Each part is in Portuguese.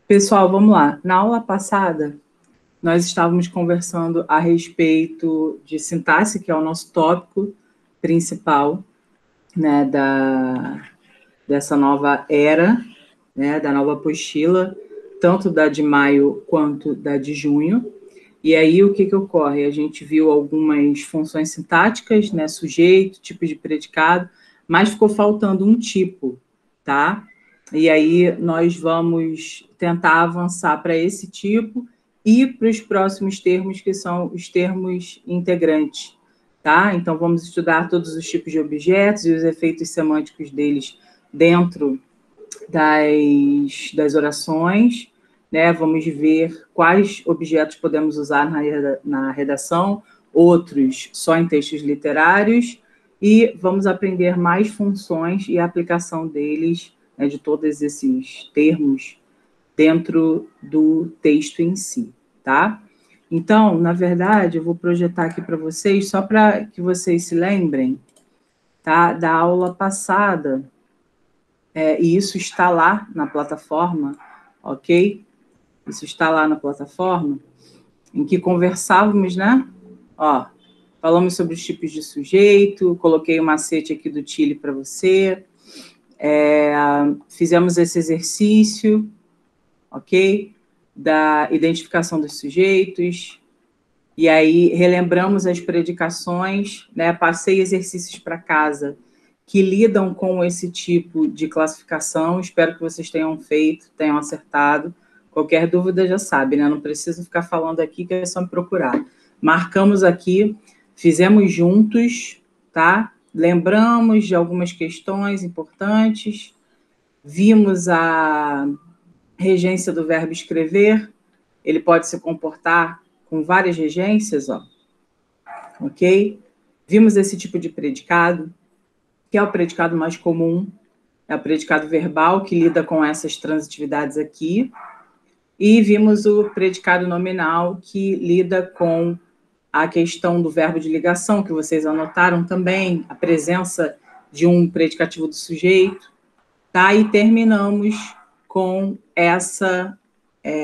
Pessoal, vamos lá. Na aula passada, nós estávamos conversando a respeito de sintaxe, que é o nosso tópico principal, né, dessa nova era, né, da nova apostila, tanto da de maio quanto da de junho. E aí, o que ocorre? A gente viu algumas funções sintáticas, né, sujeito, tipo de predicado, mas ficou faltando um tipo, tá? E aí, nós vamos tentar avançar para esse tipo e para os próximos termos, que são os termos integrantes, tá? Então, vamos estudar todos os tipos de objetos e os efeitos semânticos deles dentro das orações, né? Vamos ver quais objetos podemos usar na redação, outros só em textos literários, e vamos aprender mais funções e a aplicação deles, né, de todos esses termos, dentro do texto em si, tá? Então, na verdade, eu vou projetar aqui para vocês, só para que vocês se lembrem, tá, da aula passada, e isso está lá na plataforma, ok? Isso está lá na plataforma, em que conversávamos, né? Ó, falamos sobre os tipos de sujeito, coloquei o macete aqui do Tilly para você, fizemos esse exercício, ok? Da identificação dos sujeitos, e aí relembramos as predicações, né? Passei exercícios para casa que lidam com esse tipo de classificação. Espero que vocês tenham feito, tenham acertado. Qualquer dúvida já sabe, né? Não preciso ficar falando aqui, que é só me procurar. Marcamos aqui, fizemos juntos, tá? Lembramos de algumas questões importantes, vimos a regência do verbo escrever, ele pode se comportar com várias regências, ó, ok? Vimos esse tipo de predicado, que é o predicado mais comum, é o predicado verbal, que lida com essas transitividades aqui, e vimos o predicado nominal, que lida com a questão do verbo de ligação, que vocês anotaram também, a presença de um predicativo do sujeito, tá? E terminamos com essa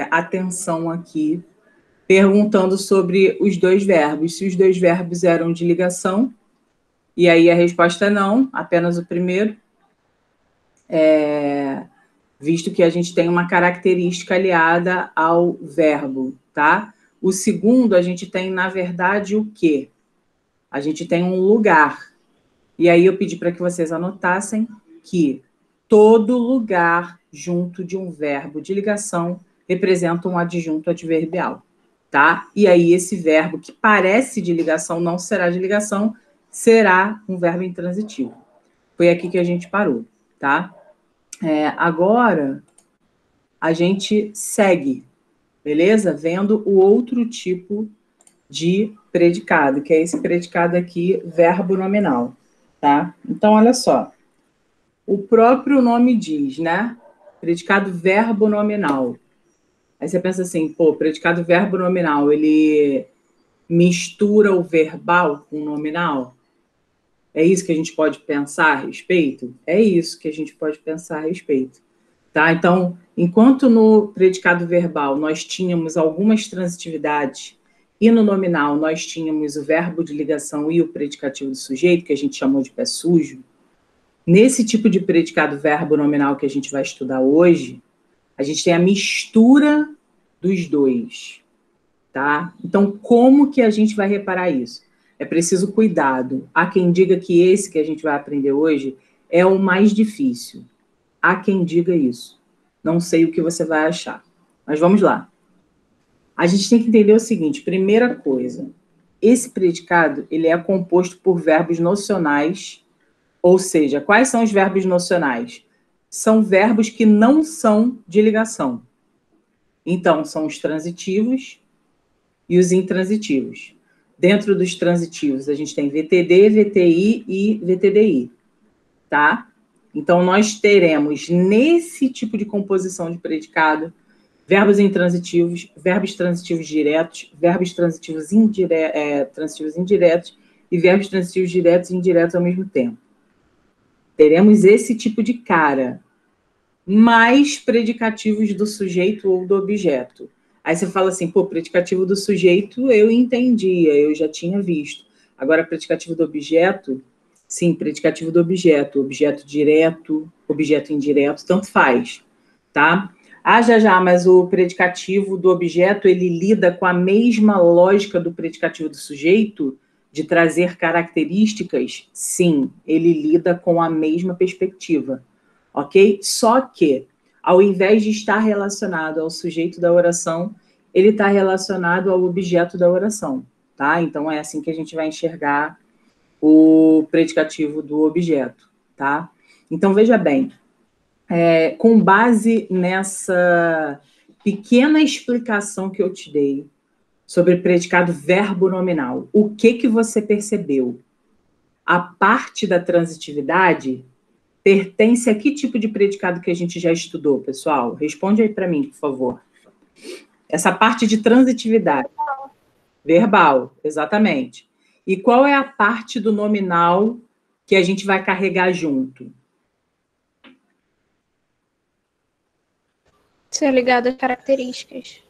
atenção aqui, perguntando sobre os dois verbos, se os dois verbos eram de ligação, e aí a resposta é não, apenas o primeiro, visto que a gente tem uma característica aliada ao verbo, tá? O segundo, a gente tem, na verdade, o quê? A gente tem um lugar. E aí eu pedi para que vocês anotassem que todo lugar junto de um verbo de ligação representa um adjunto adverbial, tá? E aí esse verbo que parece de ligação não será de ligação, será um verbo intransitivo. Foi aqui que a gente parou, tá? Agora, a gente segue, beleza? Vendo o outro tipo de predicado, que é esse predicado aqui, verbo nominal, tá? Então, olha só. O próprio nome diz, né? Predicado verbo nominal. Aí você pensa assim, pô, predicado verbo nominal, ele mistura o verbal com o nominal? É isso que a gente pode pensar a respeito? É isso que a gente pode pensar a respeito. Tá? Então, enquanto no predicado verbal nós tínhamos algumas transitividades e no nominal nós tínhamos o verbo de ligação e o predicativo do sujeito, que a gente chamou de pé sujo, nesse tipo de predicado verbo nominal que a gente vai estudar hoje, a gente tem a mistura dos dois, tá? Então, como que a gente vai reparar isso? É preciso cuidado. Há quem diga que esse que a gente vai aprender hoje é o mais difícil. Há quem diga isso. Não sei o que você vai achar. Mas vamos lá. A gente tem que entender o seguinte, primeira coisa, esse predicado, ele é composto por verbos nocionais, ou seja, quais são os verbos nocionais? São verbos que não são de ligação. Então, são os transitivos e os intransitivos. Dentro dos transitivos, a gente tem VTD, VTI e VTDI, tá? Então, nós teremos, nesse tipo de composição de predicado, verbos intransitivos, verbos transitivos diretos, verbos transitivos, transitivos indiretos e verbos transitivos diretos e indiretos ao mesmo tempo. Teremos esse tipo de cara. mais predicativos do sujeito ou do objeto. Aí você fala assim, pô, predicativo do sujeito eu entendia, eu já tinha visto. Agora, predicativo do objeto, sim, predicativo do objeto, objeto direto, objeto indireto, tanto faz, tá? Ah, já, mas o predicativo do objeto, ele lida com a mesma lógica do predicativo do sujeito, de trazer características? Sim, ele lida com a mesma perspectiva, ok? Só que, ao invés de estar relacionado ao sujeito da oração, ele está relacionado ao objeto da oração, tá? Então, é assim que a gente vai enxergar o predicativo do objeto, tá? Então, veja bem, com base nessa pequena explicação que eu te dei sobre predicado verbo nominal, o que você percebeu? A parte da transitividade pertence a que tipo de predicado que a gente já estudou, pessoal? Responde aí para mim, por favor. Essa parte de transitividade. Verbal, exatamente. E qual é a parte do nominal que a gente vai carregar junto? Ser ligado às características.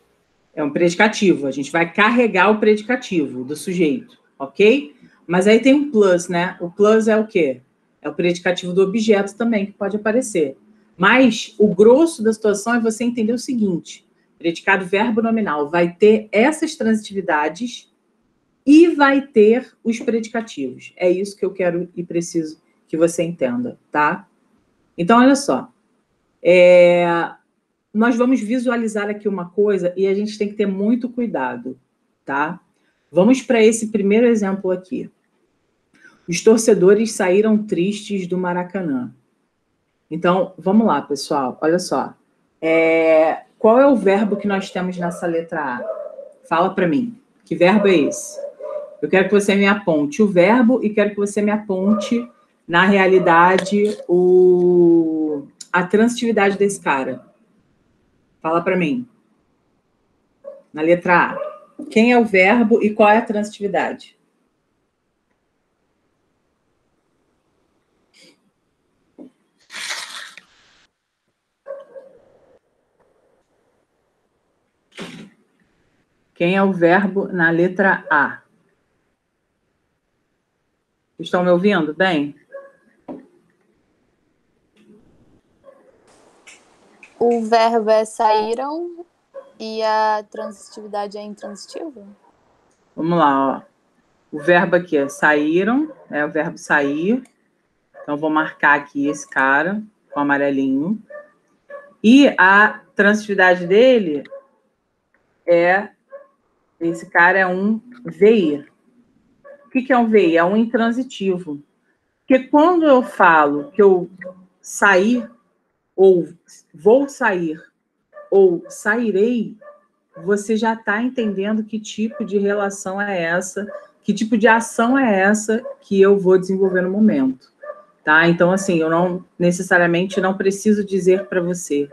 É um predicativo, a gente vai carregar o predicativo do sujeito, ok? Mas aí tem um plus, né? O plus é o quê? É o predicativo do objeto também, que pode aparecer. Mas o grosso da situação é você entender o seguinte: predicado verbo nominal vai ter essas transitividades e vai ter os predicativos. É isso que eu quero e preciso que você entenda, tá? Então, olha só. Nós vamos visualizar aqui uma coisa e a gente tem que ter muito cuidado, tá? Vamos para esse primeiro exemplo aqui. Os torcedores saíram tristes do Maracanã. Então, vamos lá, pessoal. Olha só. Qual é o verbo que nós temos nessa letra A? Fala para mim. Que verbo é esse? Eu quero que você me aponte o verbo e quero que você me aponte, na realidade, a transitividade desse cara. Fala para mim. Na letra A. Quem é o verbo e qual é a transitividade? Quem é o verbo na letra A? Estão me ouvindo bem? O verbo é saíram e a transitividade é intransitiva? Vamos lá, ó. O verbo aqui é saíram, é o verbo sair. Então, vou marcar aqui esse cara com amarelinho. E a transitividade dele esse cara é um VI. O que é um VI? É um intransitivo. Porque quando eu falo que eu sair, ou vou sair, ou sairei, você já está entendendo que tipo de relação é essa, que tipo de ação é essa que eu vou desenvolver no momento, tá? Então, assim, eu não necessariamente não preciso dizer para você,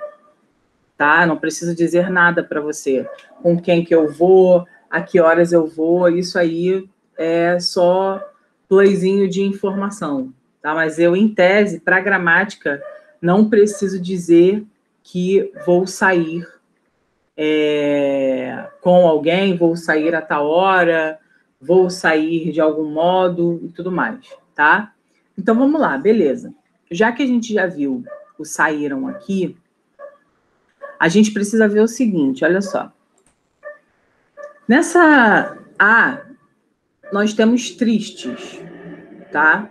tá? Não preciso dizer nada para você, com quem que eu vou, a que horas eu vou, isso aí é só playzinho de informação, tá? Mas eu, em tese, para gramática, não preciso dizer que vou sair com alguém, vou sair a tal hora, vou sair de algum modo e tudo mais, tá? Então, vamos lá, beleza. Já que a gente já viu o saíram aqui, a gente precisa ver o seguinte, olha só. Nessa A, nós temos tristes, tá?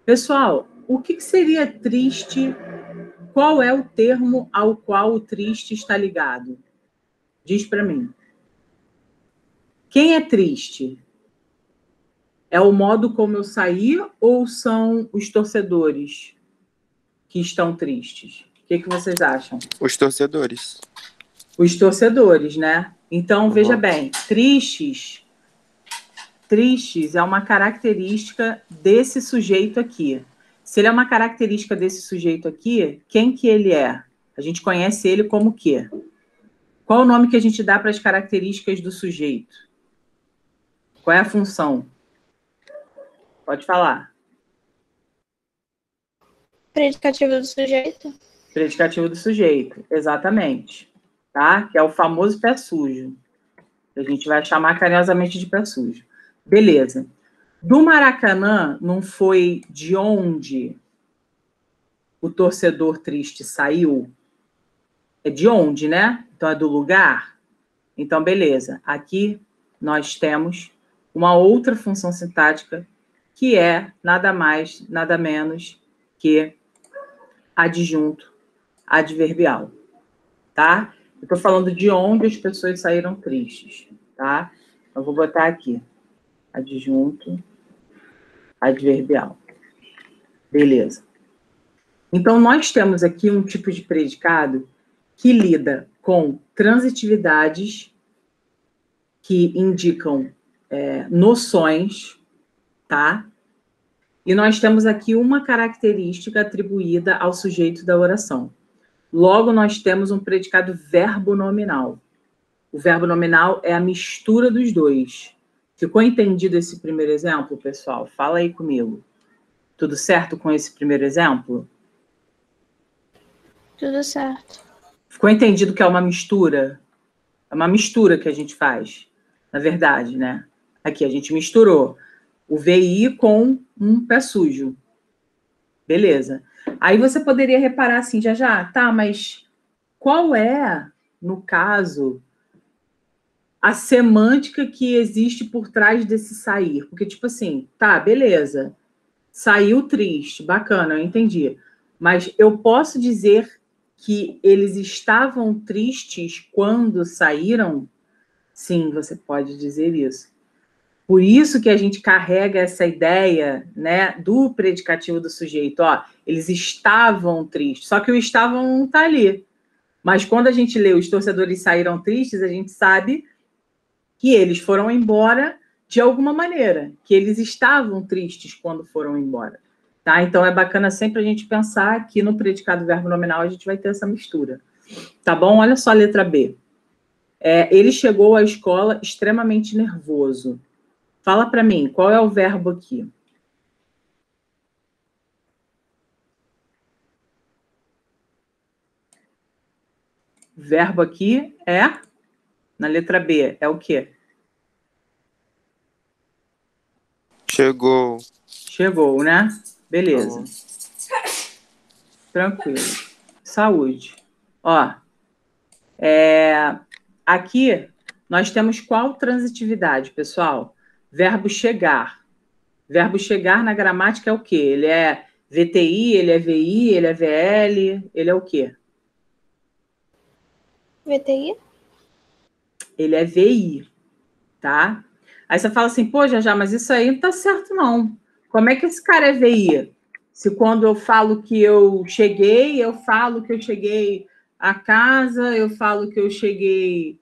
Pessoal, o que seria triste? Qual é o termo ao qual o triste está ligado? Diz para mim. Quem é triste? É o modo como eu saí ou são os torcedores que estão tristes? O que vocês acham? Os torcedores. Os torcedores, né? Então, veja bem, tristes é uma característica desse sujeito aqui. Se ele é uma característica desse sujeito aqui, quem que ele é? A gente conhece ele como quê? Qual o nome que a gente dá para as características do sujeito? Qual é a função? Pode falar. Predicativo do sujeito. Predicativo do sujeito, exatamente. Tá? Que é o famoso pé sujo. Que a gente vai chamar carinhosamente de pé sujo. Beleza. Do Maracanã, não foi de onde o torcedor triste saiu? É de onde, né? Então, é do lugar? Então, beleza. Aqui nós temos uma outra função sintática que é nada mais, nada menos que adjunto adverbial, tá? Eu estou falando de onde as pessoas saíram tristes, tá? Eu vou botar aqui, adjunto adverbial. Beleza. Então, nós temos aqui um tipo de predicado que lida com transitividades que indicam noções, tá? E nós temos aqui uma característica atribuída ao sujeito da oração. Logo, nós temos um predicado verbo nominal. O verbo nominal é a mistura dos dois. Ficou entendido esse primeiro exemplo, pessoal? Fala aí comigo. Tudo certo com esse primeiro exemplo? Tudo certo. Ficou entendido que é uma mistura? É uma mistura que a gente faz, na verdade, né? Aqui, a gente misturou o VI com um pé sujo. Beleza. Aí você poderia reparar assim, já, tá, mas qual é, no caso, a semântica que existe por trás desse sair? Porque, tipo assim, tá, beleza, saiu triste, bacana, eu entendi. Mas eu posso dizer que eles estavam tristes quando saíram? Sim, você pode dizer isso. Por isso que a gente carrega essa ideia, né, do predicativo do sujeito. Ó, eles estavam tristes, só que o estavam não está ali. Mas quando a gente lê os torcedores saíram tristes, a gente sabe que eles foram embora de alguma maneira, que eles estavam tristes quando foram embora. Tá? Então é bacana sempre a gente pensar que no predicado verbo nominal a gente vai ter essa mistura. Tá bom? Olha só a letra B. Ele chegou à escola extremamente nervoso. Fala para mim, qual é o verbo aqui? O verbo aqui é, na letra B, é o quê? Chegou. Chegou, né? Beleza. Tranquilo. Saúde. Ó, aqui nós temos qual transitividade, pessoal? Verbo chegar. Verbo chegar na gramática é o quê? Ele é VTI, ele é VI, ele é VL, ele é o quê? VTI? Ele é VI, tá? Aí você fala assim, pô, já, mas isso aí não tá certo, não. Como é que esse cara é VI? Se quando eu falo que eu cheguei, eu falo que eu cheguei a casa, eu falo que eu cheguei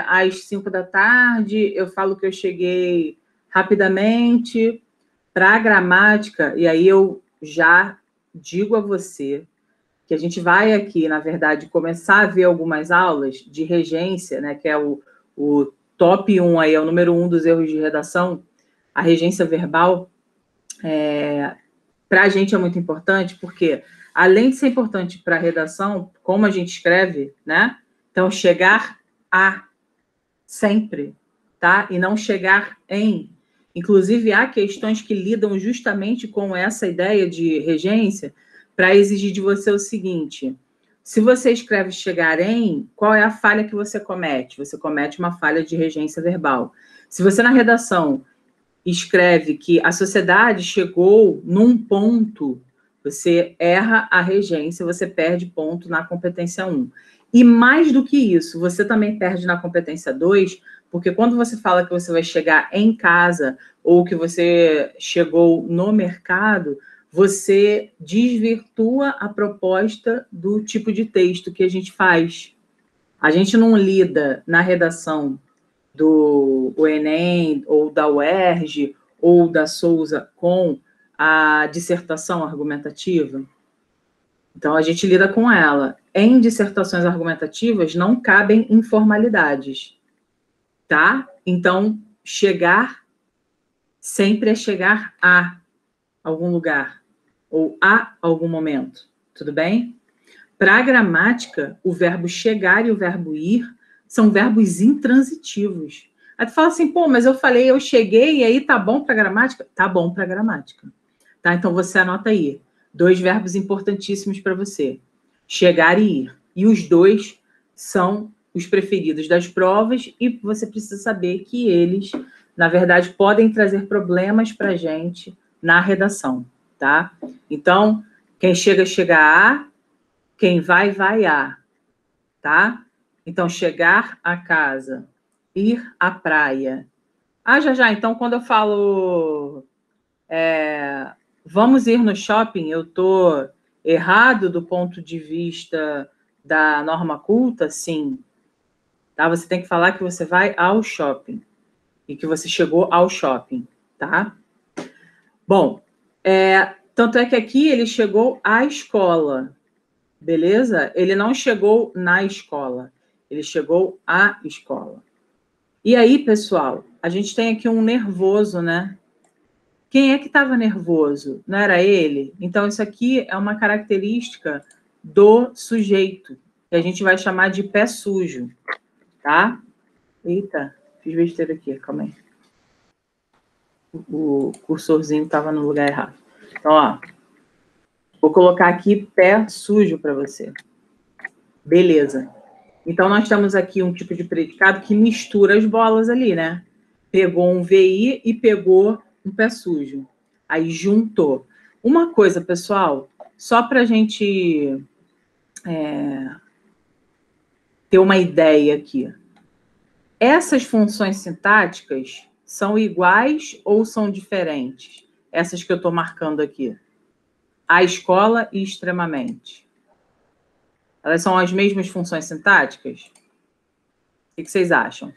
às 5 da tarde, eu falo que eu cheguei rapidamente. Para a gramática, e aí eu já digo a você que a gente vai aqui, na verdade, começar a ver algumas aulas de regência, né, que é o top 1 aí, é o número 1 dos erros de redação, a regência verbal, para a gente é muito importante, porque além de ser importante para a redação, como a gente escreve, né? Então, chegar a sempre, tá? E não chegar em. Inclusive, há questões que lidam justamente com essa ideia de regência para exigir de você o seguinte: se você escreve chegar em, qual é a falha que você comete? Você comete uma falha de regência verbal. Se você, na redação, escreve que a sociedade chegou num ponto, você erra a regência, você perde ponto na competência 1. E mais do que isso, você também perde na competência 2, porque quando você fala que você vai chegar em casa ou que você chegou no mercado, você desvirtua a proposta do tipo de texto que a gente faz. A gente não lida na redação do Enem, ou da UERJ, ou da Souza, com a dissertação argumentativa. Então, a gente lida com ela. Em dissertações argumentativas, não cabem informalidades, tá? Então, chegar sempre é chegar a algum lugar, ou a algum momento, tudo bem? Para a gramática, o verbo chegar e o verbo ir são verbos intransitivos. Aí tu fala assim, pô, mas eu falei, eu cheguei, e aí tá bom para a gramática? Tá bom para a gramática. Tá? Então, você anota aí. 2 verbos importantíssimos para você. Chegar e ir. E os 2 são os preferidos das provas e você precisa saber que eles, na verdade, podem trazer problemas para a gente na redação, tá? Então, quem chega, chega a, quem vai, vai a, tá? Então, chegar à casa, ir à praia. Ah, já, então, quando eu falo vamos ir no shopping, eu estou errado do ponto de vista da norma culta? Sim. Tá? Você tem que falar que você vai ao shopping e que você chegou ao shopping, tá? Bom, tanto é que aqui ele chegou à escola, beleza? Ele não chegou na escola, ele chegou à escola. E aí, pessoal, a gente tem aqui um nervoso, né? Quem é que estava nervoso? Não era ele? Então, isso aqui é uma característica do sujeito, que a gente vai chamar de pé sujo, tá? Eita, fiz besteira aqui, calma aí. O cursorzinho estava no lugar errado. Então, ó, vou colocar aqui pé sujo para você. Beleza. Então, nós temos aqui um tipo de predicado que mistura as bolas ali, né? Pegou um VI e pegou um pé sujo. Aí, juntou. Uma coisa, pessoal, só para a gente ter uma ideia aqui. Essas funções sintáticas são iguais ou são diferentes? Essas que eu estou marcando aqui. A escola e extremamente. Elas são as mesmas funções sintáticas? O que vocês acham?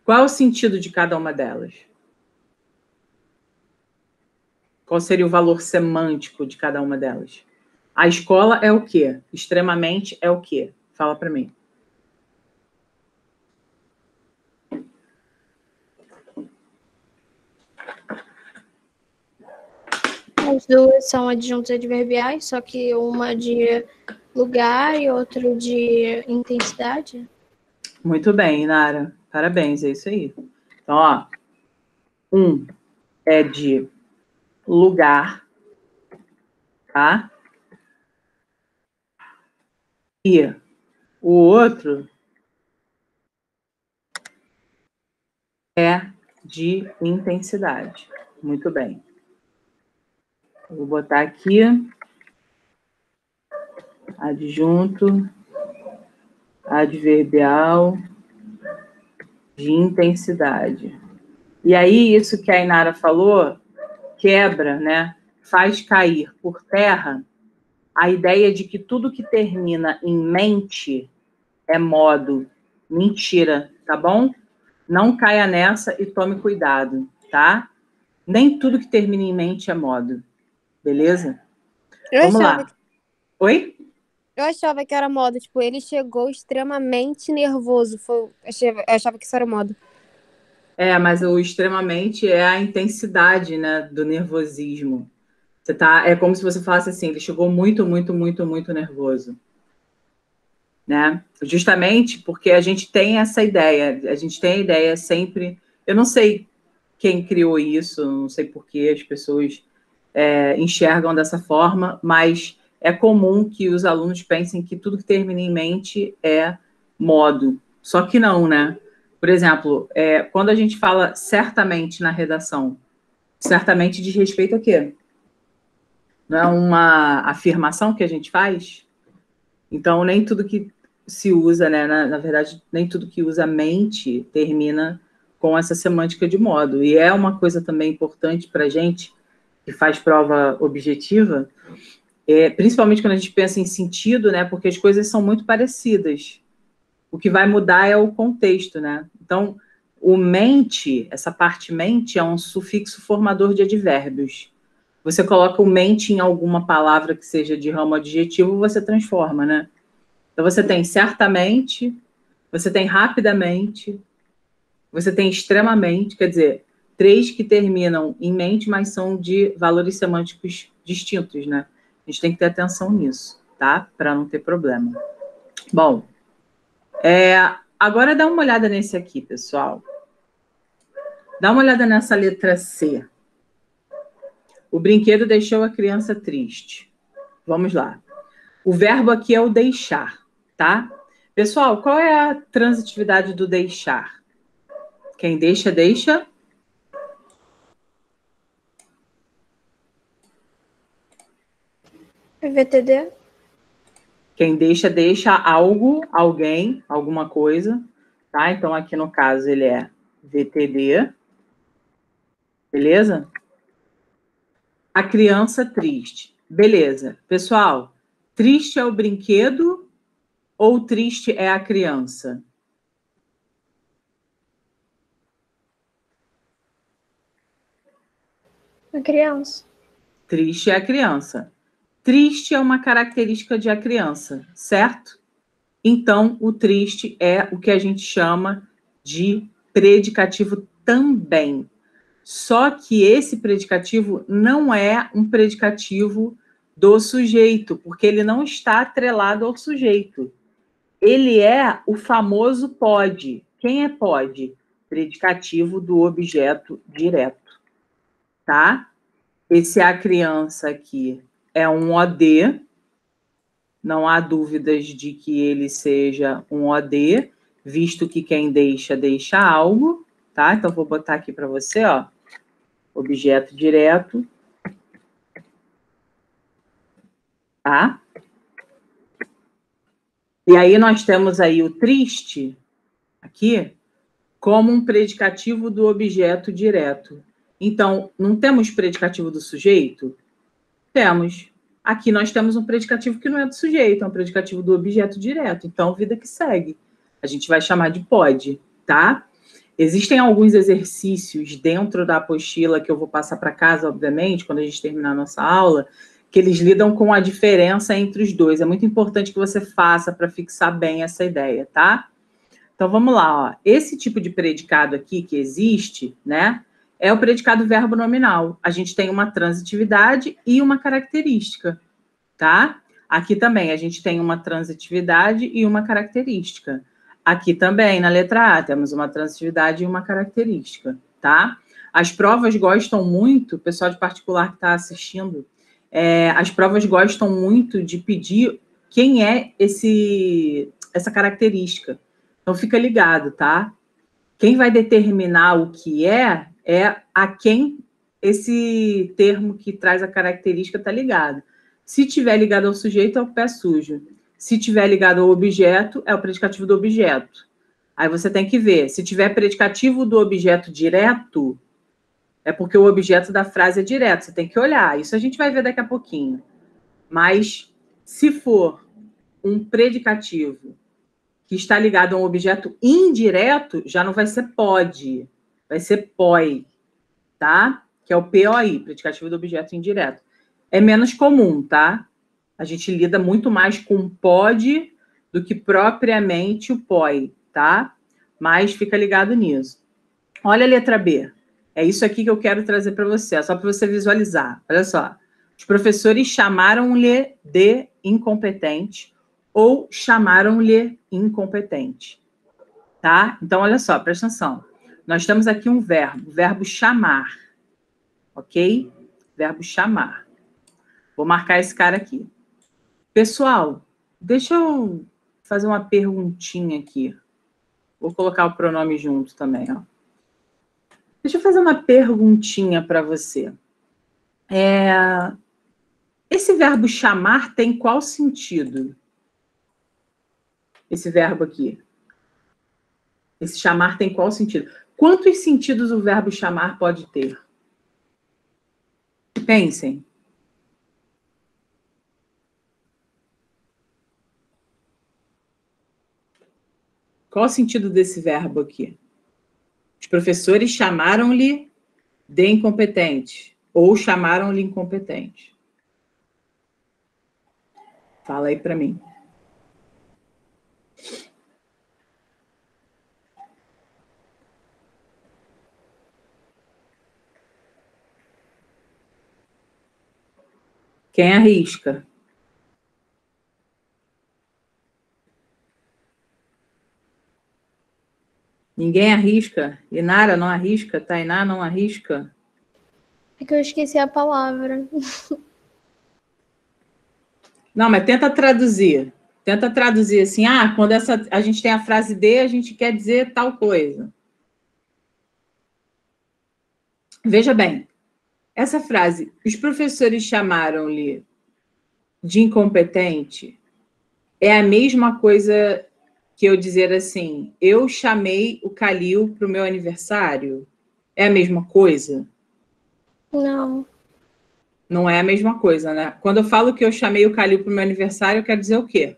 Qual é o sentido de cada uma delas? Qual seria o valor semântico de cada uma delas? A escola é o quê? Extremamente é o quê? Fala para mim. As duas são adjuntos adverbiais, só que uma de lugar e outra de intensidade. Muito bem, Nara. Parabéns, é isso aí. Então, ó, um é de lugar, tá? E o outro é de intensidade. Muito bem. Eu vou botar aqui adjunto adverbial de intensidade. E aí, isso que a Inara falou, quebra, né? Faz cair por terra a ideia de que tudo que termina em mente é modo. Mentira, tá bom? Não caia nessa e tome cuidado, tá? Nem tudo que termina em mente é modo. Beleza? Vamos lá. Oi? Eu achava que era modo, tipo, ele chegou extremamente nervoso. Eu achava que isso era modo. Mas o extremamente é a intensidade, né, do nervosismo. É como se você falasse assim, ele chegou muito, muito, muito, muito nervoso. Né? Justamente porque a gente tem essa ideia, a gente tem a ideia sempre, eu não sei quem criou isso, não sei por que as pessoas enxergam dessa forma, mas é comum que os alunos pensem que tudo que termina em mente é modo, só que não, né? Por exemplo, quando a gente fala certamente na redação, certamente diz respeito a quê? Não é uma afirmação que a gente faz? Então, nem tudo que se usa, né? Na verdade, nem tudo que usa mente termina com essa semântica de modo. E é uma coisa também importante para a gente, que faz prova objetiva, principalmente quando a gente pensa em sentido, né? Porque as coisas são muito parecidas. O que vai mudar é o contexto, né? Então, o mente, essa parte mente, é um sufixo formador de advérbios. Você coloca o mente em alguma palavra que seja de ramo adjetivo, você transforma, né? Então, você tem certamente, você tem rapidamente, você tem extremamente, quer dizer, 3 que terminam em mente, mas são de valores semânticos distintos, né? A gente tem que ter atenção nisso, tá? Para não ter problema. Bom, agora dá uma olhada nesse aqui, pessoal. Dá uma olhada nessa letra C. O brinquedo deixou a criança triste. Vamos lá. O verbo aqui é o deixar, tá? Pessoal, qual é a transitividade do deixar? Quem deixa, deixa. VTD. Quem deixa, deixa algo, alguém, alguma coisa, tá? Então, aqui no caso, ele é VTD. Beleza? A criança triste. Beleza. Pessoal, triste é o brinquedo ou triste é a criança? A criança. Triste é a criança. Triste é uma característica de a criança, certo? Então, o triste é o que a gente chama de predicativo também. Só que esse predicativo não é um predicativo do sujeito, porque ele não está atrelado ao sujeito. Ele é o famoso pode. Quem é pode? Predicativo do objeto direto, tá? Esse a criança aqui é um OD, não há dúvidas de que ele seja um OD, visto que quem deixa, deixa algo, tá? Então, vou botar aqui para você, ó, objeto direto, tá? E aí nós temos aí o triste, aqui, como um predicativo do objeto direto. Então, não temos predicativo do sujeito? Temos. Aqui nós temos um predicativo que não é do sujeito, é um predicativo do objeto direto. Então, vida que segue. A gente vai chamar de pode, tá? Existem alguns exercícios dentro da apostila que eu vou passar para casa, obviamente, quando a gente terminar a nossa aula, que eles lidam com a diferença entre os dois. É muito importante que você faça para fixar bem essa ideia, tá? Então, vamos lá, ó. Esse tipo de predicado aqui que existe, né, é o predicado verbo nominal. A gente tem uma transitividade e uma característica, tá? Aqui também a gente tem uma transitividade e uma característica. Aqui também, na letra A, temos uma transitividade e uma característica, tá? As provas gostam muito, o pessoal de particular que está assistindo, as provas gostam muito de pedir quem é essa característica. Então, fica ligado, tá? Quem vai determinar o que é a quem esse termo que traz a característica está ligado. Se tiver ligado ao sujeito, é o pé sujo. Se tiver ligado ao objeto, é o predicativo do objeto. Aí você tem que ver. Se tiver predicativo do objeto direto, é porque o objeto da frase é direto. Você tem que olhar. Isso a gente vai ver daqui a pouquinho. Mas, se for um predicativo que está ligado a um objeto indireto, já não vai ser pode, vai ser poi, tá? Que é o POI, predicativo do objeto indireto. É menos comum, tá? A gente lida muito mais com pode do que propriamente o poi, tá? Mas fica ligado nisso. Olha a letra B. É isso aqui que eu quero trazer para você, só para você visualizar. Olha só. Os professores chamaram-lhe de incompetente ou chamaram-lhe incompetente, tá? Então, olha só, presta atenção. Nós temos aqui um verbo, o verbo chamar, ok? Verbo chamar. Vou marcar esse cara aqui. Pessoal, deixa eu fazer uma perguntinha aqui. Vou colocar o pronome junto também, ó. Deixa eu fazer uma perguntinha para você. Esse verbo chamar tem qual sentido? Esse verbo aqui. Esse chamar tem qual sentido? Quantos sentidos o verbo chamar pode ter? Pensem. Qual o sentido desse verbo aqui? Os professores chamaram-lhe de incompetente ou chamaram-lhe incompetente. Fala aí para mim. Quem arrisca? Ninguém arrisca? Inara não arrisca? Tainá não arrisca? É que eu esqueci a palavra. Não, mas tenta traduzir. Tenta traduzir assim, quando a gente tem a frase de, a gente quer dizer tal coisa. Veja bem, essa frase, os professores chamaram-lhe de incompetente, é a mesma coisa que eu dizer assim, eu chamei o Calil para o meu aniversário? É a mesma coisa? Não. Não é a mesma coisa, né? Quando eu falo que eu chamei o Calil para o meu aniversário, eu quero dizer o quê?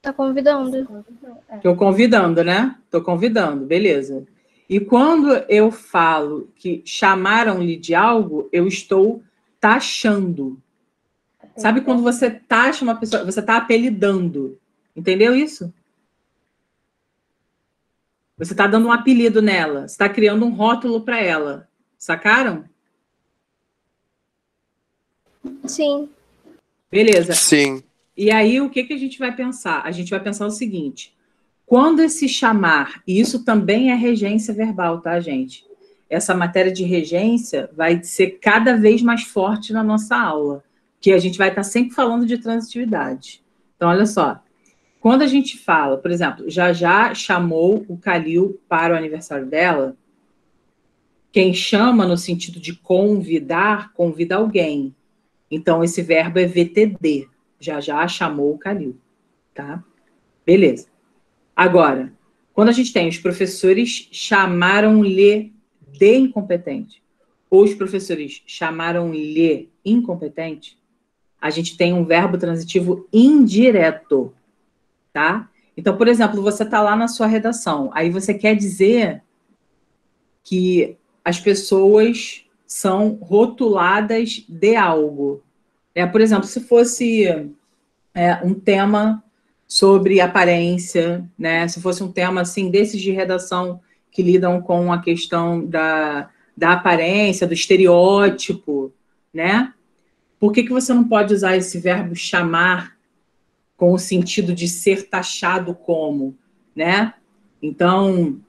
Tá convidando. Estou convidando, né? Estou convidando, beleza. E quando eu falo que chamaram-lhe de algo, eu estou taxando. Sabe quando você taxa uma pessoa, você está apelidando. Entendeu isso? Você está dando um apelido nela, você está criando um rótulo para ela. Sacaram? Sim. Beleza. Sim. E aí, o que a gente vai pensar? A gente vai pensar o seguinte: quando esse chamar, e isso também é regência verbal, tá, gente? Essa matéria de regência vai ser cada vez mais forte na nossa aula, que a gente vai estar sempre falando de transitividade. Então, olha só. Quando a gente fala, por exemplo, já chamou o Calil para o aniversário dela, quem chama no sentido de convidar, convida alguém. Então, esse verbo é VTD. Já chamou o Calil, tá? Beleza. Agora, quando a gente tem os professores chamaram-lhe de incompetente, ou os professores chamaram-lhe incompetente, a gente tem um verbo transitivo indireto, tá? Então, por exemplo, você está lá na sua redação, aí você quer dizer que as pessoas são rotuladas de algo. Por exemplo, se fosse um tema sobre aparência, né? Se fosse um tema assim desses de redação que lidam com a questão da aparência, do estereótipo, né? Por que você não pode usar esse verbo chamar com o sentido de ser taxado como, né? Então,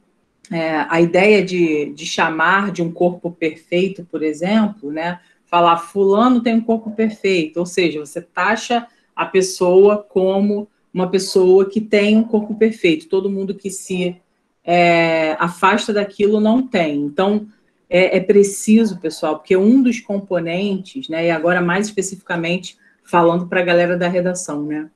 a ideia de chamar de um corpo perfeito, por exemplo, né? Falar fulano tem um corpo perfeito, ou seja, você taxa a pessoa como uma pessoa que tem um corpo perfeito. Todo mundo que se afasta daquilo não tem. Então, é preciso, pessoal, porque um dos componentes, né, e agora mais especificamente falando para a galera da redação, né,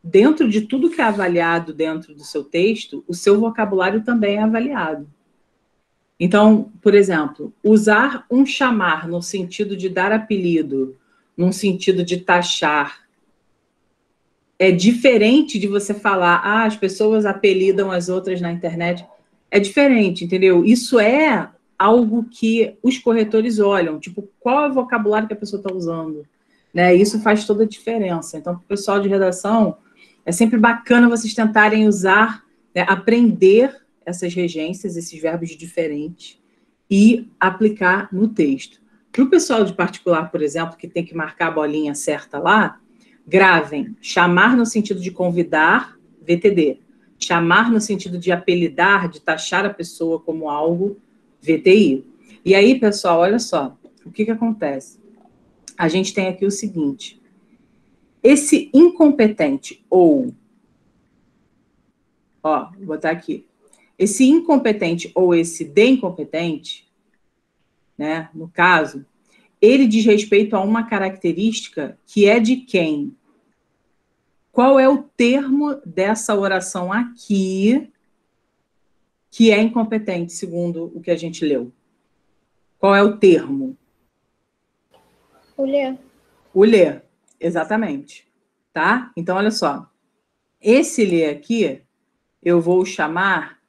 dentro de tudo que é avaliado dentro do seu texto, o seu vocabulário também é avaliado. Então, por exemplo, usar um chamar no sentido de dar apelido, num sentido de taxar, é diferente de você falar, as pessoas apelidam as outras na internet. É diferente, entendeu? Isso é algo que os corretores olham, tipo, qual é o vocabulário que a pessoa está usando, né? Isso faz toda a diferença. Então, para o pessoal de redação, é sempre bacana vocês tentarem usar, né, aprender essas regências, esses verbos diferentes, e aplicar no texto. Para o pessoal de particular, por exemplo, que tem que marcar a bolinha certa lá, gravem, chamar no sentido de convidar, VTD. Chamar no sentido de apelidar, de taxar a pessoa como algo, VTI. E aí, pessoal, olha só, o que acontece? A gente tem aqui o seguinte, esse incompetente ou, vou botar aqui, esse incompetente ou esse de incompetente, né, no caso, ele diz respeito a uma característica que é de quem? Qual é o termo dessa oração aqui que é incompetente, segundo o que a gente leu? Qual é o termo? O lê. O lê, exatamente. Tá? Então, olha só. Esse lê aqui, eu vou chamar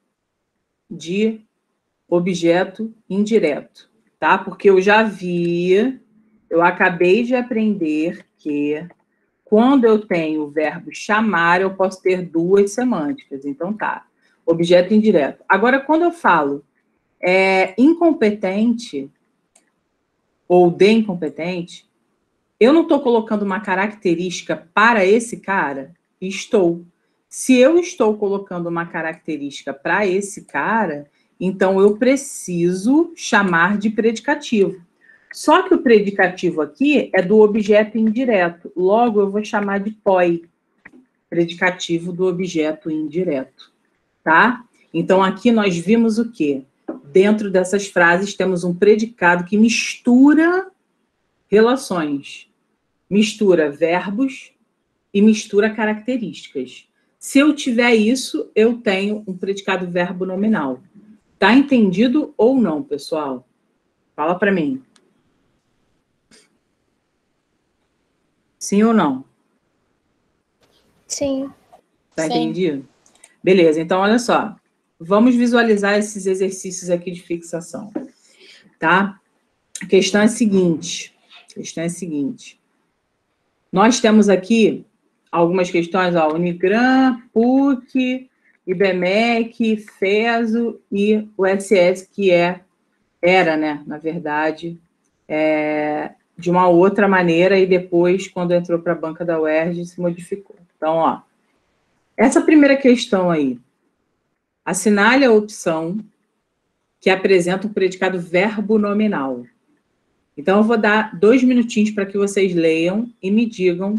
de objeto indireto, tá? Porque eu já vi, eu acabei de aprender que quando eu tenho o verbo chamar, eu posso ter duas semânticas. Então, tá. Objeto indireto. Agora, quando eu falo incompetente ou de incompetente, eu não estou colocando uma característica para esse cara? Estou. Se eu estou colocando uma característica para esse cara, então eu preciso chamar de predicativo. Só que o predicativo aqui é do objeto indireto. Logo, eu vou chamar de POI, predicativo do objeto indireto, tá? Então, aqui nós vimos o quê? Dentro dessas frases, temos um predicado que mistura relações, mistura verbos e mistura características. Se eu tiver isso, eu tenho um predicado verbo nominal. Tá entendido ou não, pessoal? Fala para mim. Sim ou não? Sim. Tá Sim. entendido? Beleza, então olha só. Vamos visualizar esses exercícios aqui de fixação, tá? A questão é a seguinte. Nós temos aqui algumas questões, ó, Unigram, PUC, IBMEC, FESO e o SS, que era, né, na verdade, de uma outra maneira e depois, quando entrou para a banca da UERJ, se modificou. Então, ó, essa primeira questão aí, assinale a opção que apresenta um predicado verbo nominal. Então, eu vou dar 2 minutinhos para que vocês leiam e me digam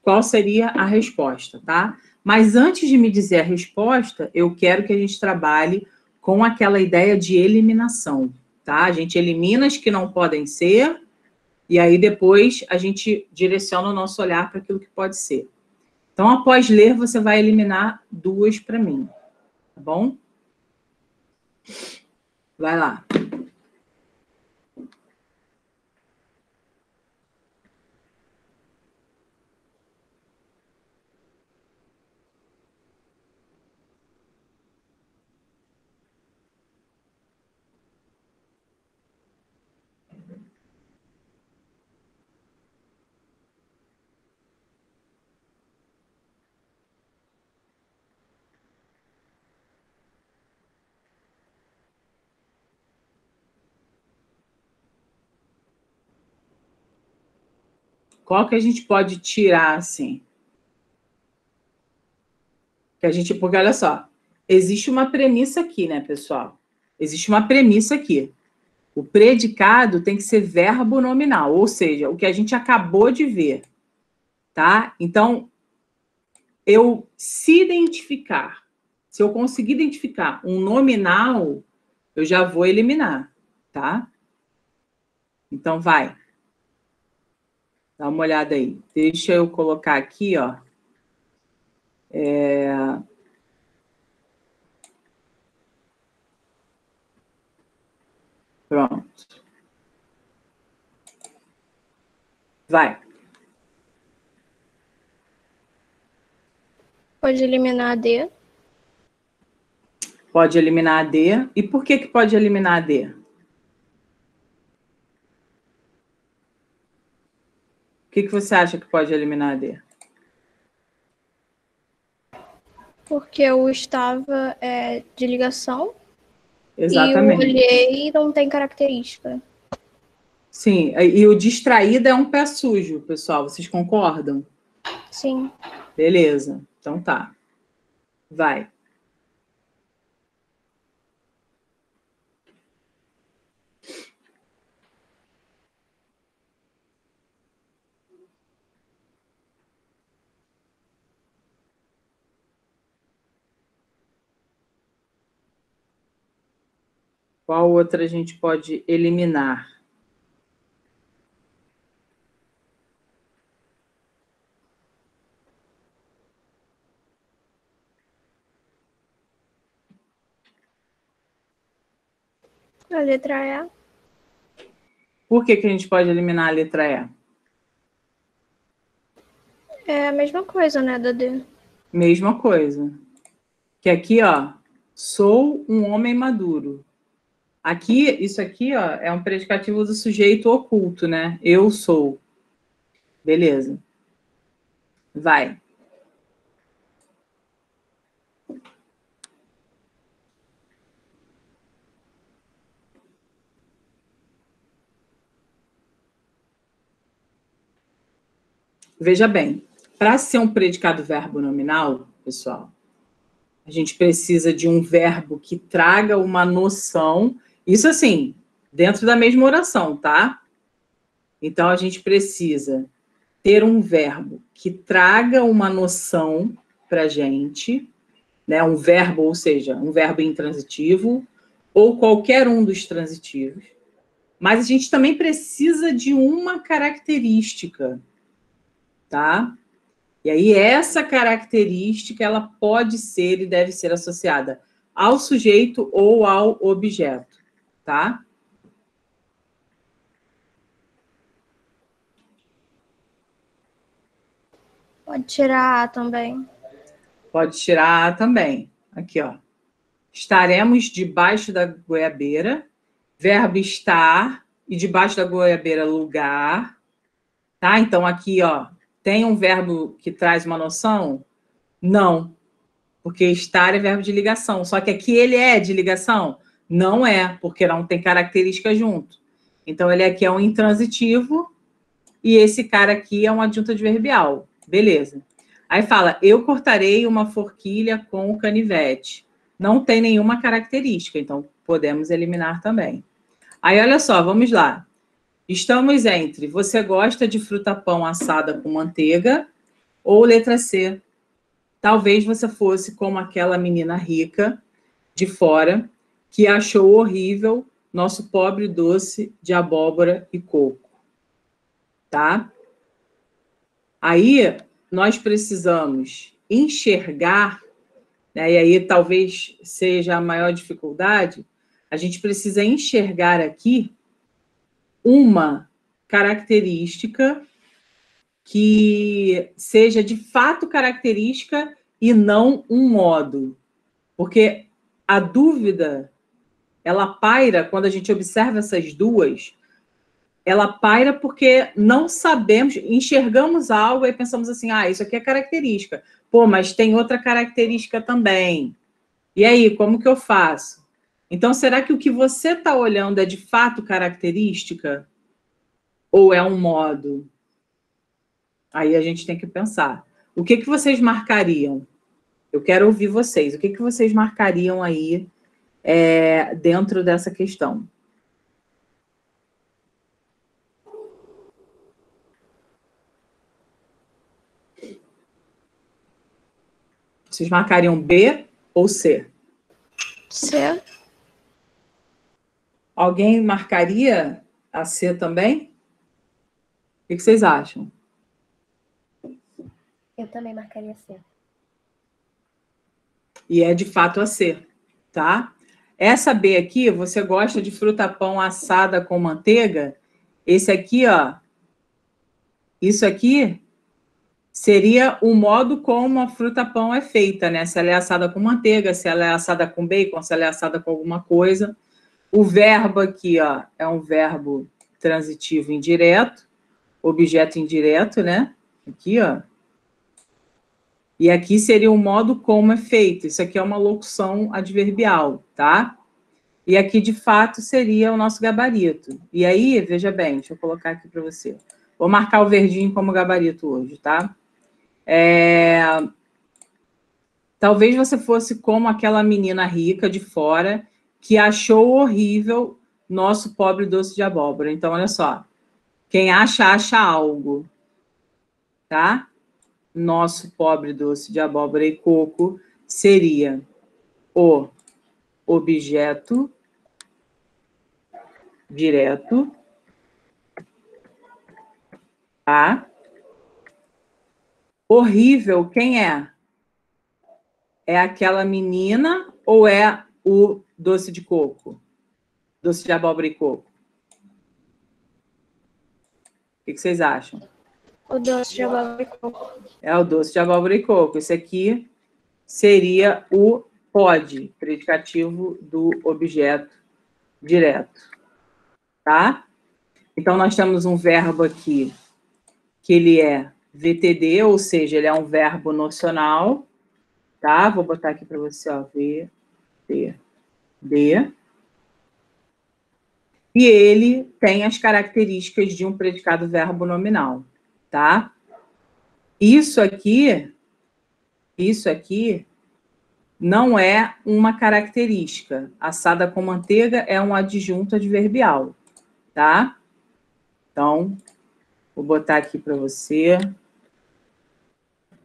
qual seria a resposta, tá? Mas antes de me dizer a resposta, eu quero que a gente trabalhe com aquela ideia de eliminação, tá? A gente elimina as que não podem ser e aí depois a gente direciona o nosso olhar para aquilo que pode ser. Então, após ler, você vai eliminar 2 para mim, tá bom? Vai lá. Qual que a gente pode tirar, assim? Porque, olha só, existe uma premissa aqui, né, pessoal? Existe uma premissa aqui. O predicado tem que ser verbo nominal, ou seja, o que a gente acabou de ver, tá? Então, se eu conseguir identificar um nominal, eu já vou eliminar, tá? Então, vai. Dá uma olhada aí. Deixa eu colocar aqui, ó. Pronto. Vai. Pode eliminar a D. Pode eliminar a D. E por que pode eliminar a D? O que você acha que pode eliminar a D? Porque o estava de ligação Exatamente. e o olhei não tem característica. Sim, e o distraído é um pé sujo, pessoal. Vocês concordam? Sim. Beleza, então tá. Vai. Qual outra a gente pode eliminar? A letra E. Por que a gente pode eliminar a letra E? É a mesma coisa, né, da D. Mesma coisa. Que aqui, ó, sou um homem maduro. Aqui, isso aqui, ó, é um predicativo do sujeito oculto, né? Eu sou. Beleza. Vai. Veja bem, para ser um predicado verbo nominal, pessoal? A gente precisa de um verbo que traga uma noção. Isso assim, dentro da mesma oração, tá? Então, a gente precisa ter um verbo que traga uma noção para a gente, né? Um verbo, ou seja, um verbo intransitivo, ou qualquer um dos transitivos. Mas a gente também precisa de uma característica, tá? E aí, essa característica, ela pode ser e deve ser associada ao sujeito ou ao objeto, tá? Pode tirar A também. Pode tirar A também. Aqui, ó. Estaremos debaixo da goiabeira. Verbo estar. E debaixo da goiabeira, lugar. Tá? Então, aqui, ó. Tem um verbo que traz uma noção? Não. Porque estar é verbo de ligação. Só que aqui ele é de ligação? Não é, porque não tem característica junto. Então, ele aqui é um intransitivo e esse cara aqui é um adjunto adverbial. Beleza. Aí fala, eu cortarei uma forquilha com o canivete. Não tem nenhuma característica, então podemos eliminar também. Aí, olha só, vamos lá. Estamos entre, você gosta de fruta-pão assada com manteiga? Ou letra C, talvez você fosse como aquela menina rica de fora que achou horrível nosso pobre doce de abóbora e coco. Tá? Aí, nós precisamos enxergar, né, e aí talvez seja a maior dificuldade, a gente precisa enxergar aqui uma característica que seja de fato característica e não um modo. Porque a dúvida, ela paira, quando a gente observa essas duas, ela paira porque não sabemos, enxergamos algo e pensamos assim, ah, isso aqui é característica. Pô, mas tem outra característica também. E aí, como que eu faço? Então, será que o que você está olhando é de fato característica? Ou é um modo? Aí a gente tem que pensar. O que vocês marcariam? Eu quero ouvir vocês. O que vocês marcariam aí dentro dessa questão? Vocês marcariam B ou C? C. Alguém marcaria a C também? O que vocês acham? Eu também marcaria C. E é de fato a C, tá? Essa B aqui, você gosta de fruta-pão assada com manteiga? Esse aqui, ó, isso aqui seria o modo como a fruta-pão é feita, né? Se ela é assada com manteiga, se ela é assada com bacon, se ela é assada com alguma coisa. O verbo aqui, ó, é um verbo transitivo indireto, objeto indireto, né? Aqui, ó. E aqui seria o modo como é feito. Isso aqui é uma locução adverbial, tá? E aqui, de fato, seria o nosso gabarito. E aí, veja bem, deixa eu colocar aqui para você. Vou marcar o verdinho como gabarito hoje, tá? Talvez você fosse como aquela menina rica de fora que achou horrível nosso pobre doce de abóbora. Então, olha só. Quem acha, acha algo. Tá? Nosso pobre doce de abóbora e coco seria o objeto direto, tá? Horrível, quem é? É aquela menina ou é o doce de coco? Doce de abóbora e coco? O que vocês acham? O doce de abóbora e coco. É o doce de abóbora e coco. Esse aqui seria o pode, predicativo do objeto direto. Tá? Então, nós temos um verbo aqui que ele é VTD, ou seja, ele é um verbo nocional. Tá? Vou botar aqui para você, ó, VTD. E ele tem as características de um predicado verbo nominal, tá? Isso aqui Isso aqui não é uma característica. Assada com manteiga é um adjunto adverbial, tá? Então, vou botar aqui para você.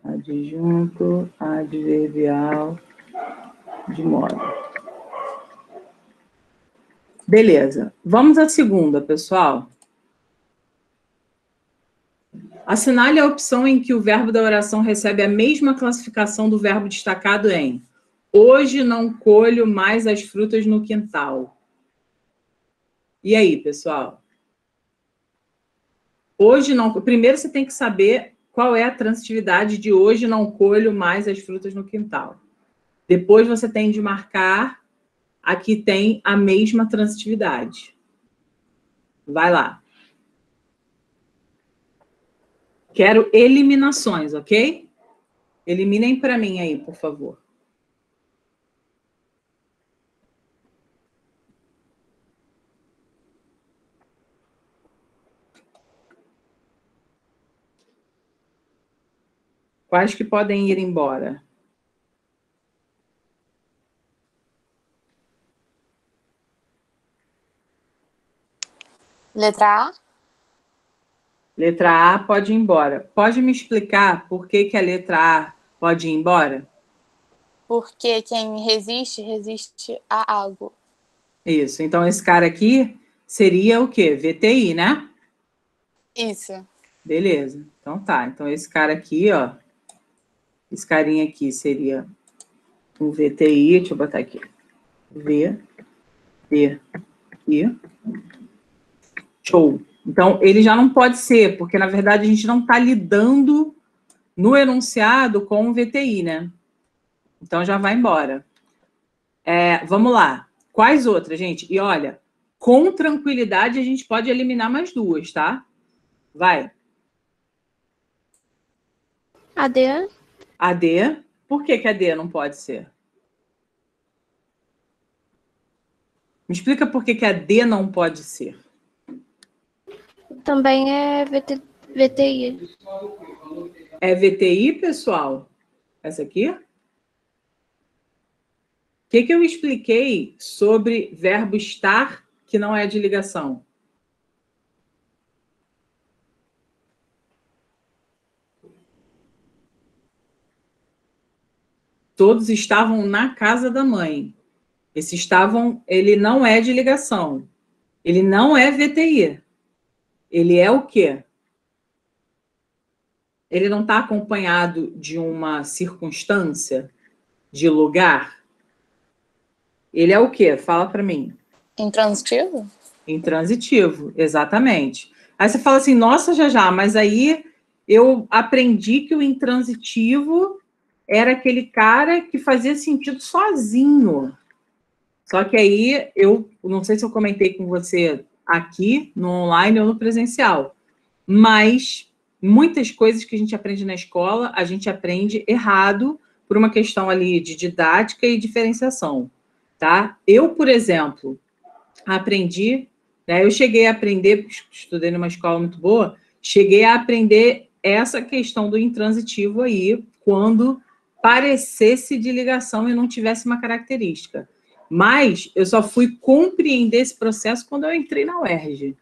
Adjunto adverbial de modo. Beleza. Vamos à segunda, pessoal. Assinale a opção em que o verbo da oração recebe a mesma classificação do verbo destacado em hoje não colho mais as frutas no quintal. E aí, pessoal? Hoje não... Primeiro você tem que saber qual é a transitividade de hoje não colho mais as frutas no quintal. Depois você tem de marcar a que tem a mesma transitividade. Vai lá. Quero eliminações, ok? Eliminem para mim aí, por favor. Quais que podem ir embora? Letra A? Letra A pode ir embora. Pode me explicar por que que a letra A pode ir embora? Porque quem resiste, resiste a algo. Isso. Então, esse cara aqui seria o quê? VTI, né? Isso. Beleza. Então, tá. Então, esse cara aqui, ó. Esse carinha aqui seria um VTI. Deixa eu botar aqui. VTI. Show. Então, ele já não pode ser, porque, na verdade, a gente não está lidando no enunciado com o VTI, né? Então, já vai embora. Vamos lá. Quais outras, gente? E olha, com tranquilidade, a gente pode eliminar mais duas, tá? Vai. AD. AD. Por que que AD não pode ser? Me explica por que que AD não pode ser. Também é VTI. É VTI, pessoal? Essa aqui? O que eu expliquei sobre verbo estar que não é de ligação? Todos estavam na casa da mãe. Esse estavam, ele não é de ligação. Ele não é VTI. Ele é o quê? Ele não está acompanhado de uma circunstância, de lugar? Ele é o quê? Fala para mim. Intransitivo? Intransitivo, exatamente. Aí você fala assim, nossa, já, mas aí eu aprendi que o intransitivo era aquele cara que fazia sentido sozinho. Só que aí, eu não sei se eu comentei com você aqui, no online ou no presencial, mas muitas coisas que a gente aprende na escola, a gente aprende errado por uma questão ali de didática e diferenciação, tá? Eu, por exemplo, aprendi, né, eu cheguei a aprender, estudei numa escola muito boa, cheguei a aprender essa questão do intransitivo aí, quando parecesse de ligação e não tivesse uma característica. Mas eu só fui compreender esse processo quando eu entrei na UERJ,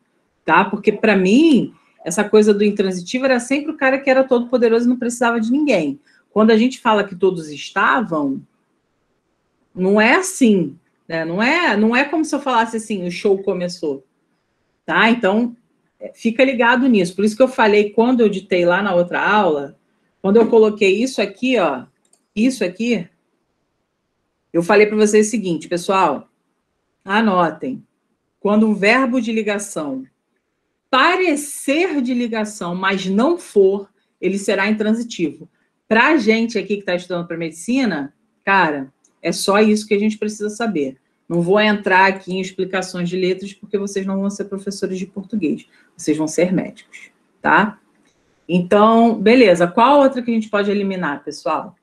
tá? Porque, para mim, essa coisa do intransitivo era sempre o cara que era todo poderoso e não precisava de ninguém. Quando a gente fala que todos estavam, não é assim, né? Não é como se eu falasse assim, o show começou, tá? Então, fica ligado nisso. Por isso que eu falei, quando eu ditei lá na outra aula, quando eu coloquei isso aqui, ó, isso aqui, eu falei para vocês o seguinte, pessoal, anotem. Quando um verbo de ligação parecer de ligação, mas não for, ele será intransitivo. Para a gente aqui que está estudando para medicina, cara, é só isso que a gente precisa saber. Não vou entrar aqui em explicações de letras, porque vocês não vão ser professores de português. Vocês vão ser médicos, tá? Então, beleza. Qual outra que a gente pode eliminar, pessoal?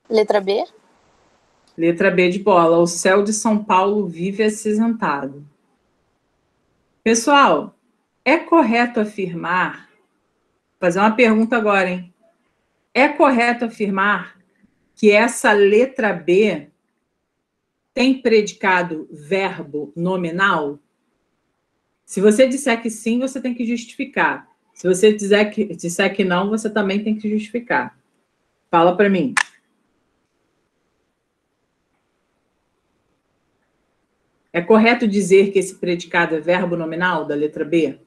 Letra B? Letra B de bola. O céu de São Paulo vive acinzentado. Pessoal, é correto afirmar... Vou fazer uma pergunta agora, hein? É correto afirmar que essa letra B tem predicado verbo nominal? Se você disser que sim, você tem que justificar. Se você disser que não, você também tem que justificar. Fala para mim. É correto dizer que esse predicado é verbo nominal da letra B?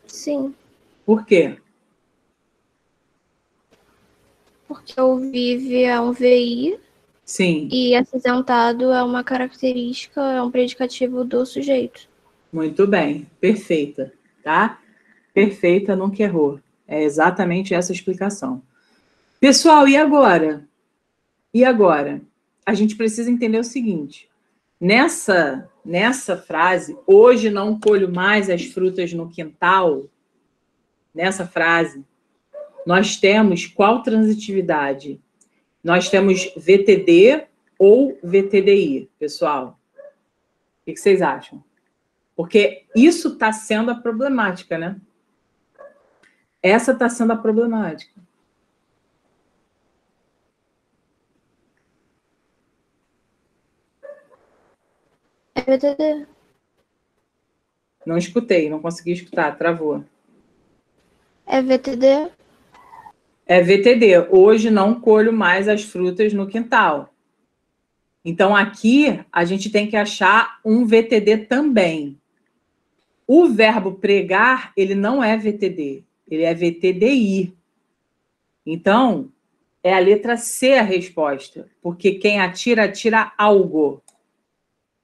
Sim, Por quê? porque o vive é um VI Sim, e acinzentado é uma característica, é um predicativo do sujeito. muito bem. Perfeita, tá? Perfeita, nunca errou. É exatamente essa a explicação. Pessoal, e agora? E agora? A gente precisa entender o seguinte. Nessa frase, hoje não colho mais as frutas no quintal, nessa frase, nós temos qual transitividade? Nós temos VTD ou VTDI, pessoal? O que vocês acham? Porque isso está sendo a problemática, né? Essa está sendo a problemática. É VTD. Não escutei, não consegui escutar, travou. É VTD? É VTD. Hoje não colho mais as frutas no quintal. Então, aqui, a gente tem que achar um VTD também. O verbo pregar, ele não é VTD, ele é VTDI. Então, é a letra C a resposta, porque quem atira, atira algo.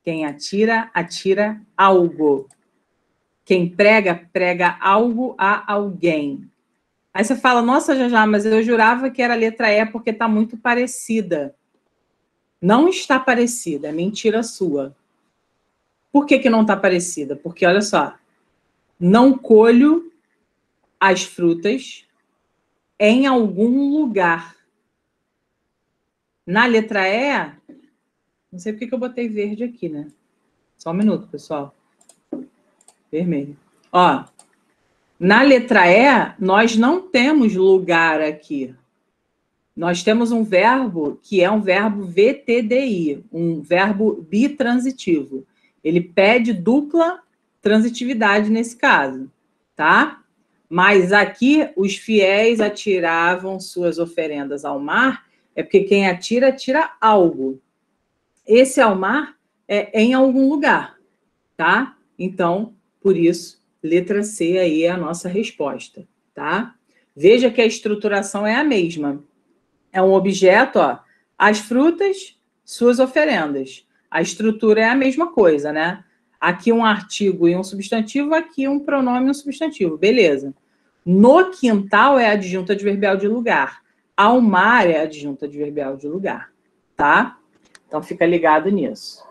Quem atira, atira algo. Quem prega, prega algo a alguém. Aí você fala, nossa, Jajá, mas eu jurava que era a letra E porque está muito parecida. Não está parecida, é mentira sua. Por que não está parecida? Porque, olha só, não colho as frutas em algum lugar. Na letra E, não sei porque que eu botei verde aqui, né? Só um minuto, pessoal. Vermelho. Ó, na letra E, nós não temos lugar aqui. Nós temos um verbo que é um verbo VTDI, um verbo bitransitivo. Ele pede dupla transitividade nesse caso, tá? Mas aqui os fiéis atiravam suas oferendas ao mar, é porque quem atira, atira algo. Esse ao mar é em algum lugar, tá? Então, por isso, letra C aí é a nossa resposta, tá? Veja que a estruturação é a mesma. É um objeto, ó, as frutas, suas oferendas. A estrutura é a mesma coisa, né? Aqui um artigo e um substantivo, aqui um pronome e um substantivo, beleza. No quintal é adjunto adverbial de lugar. Ao mar é adjunto adverbial de lugar, tá? Então fica ligado nisso.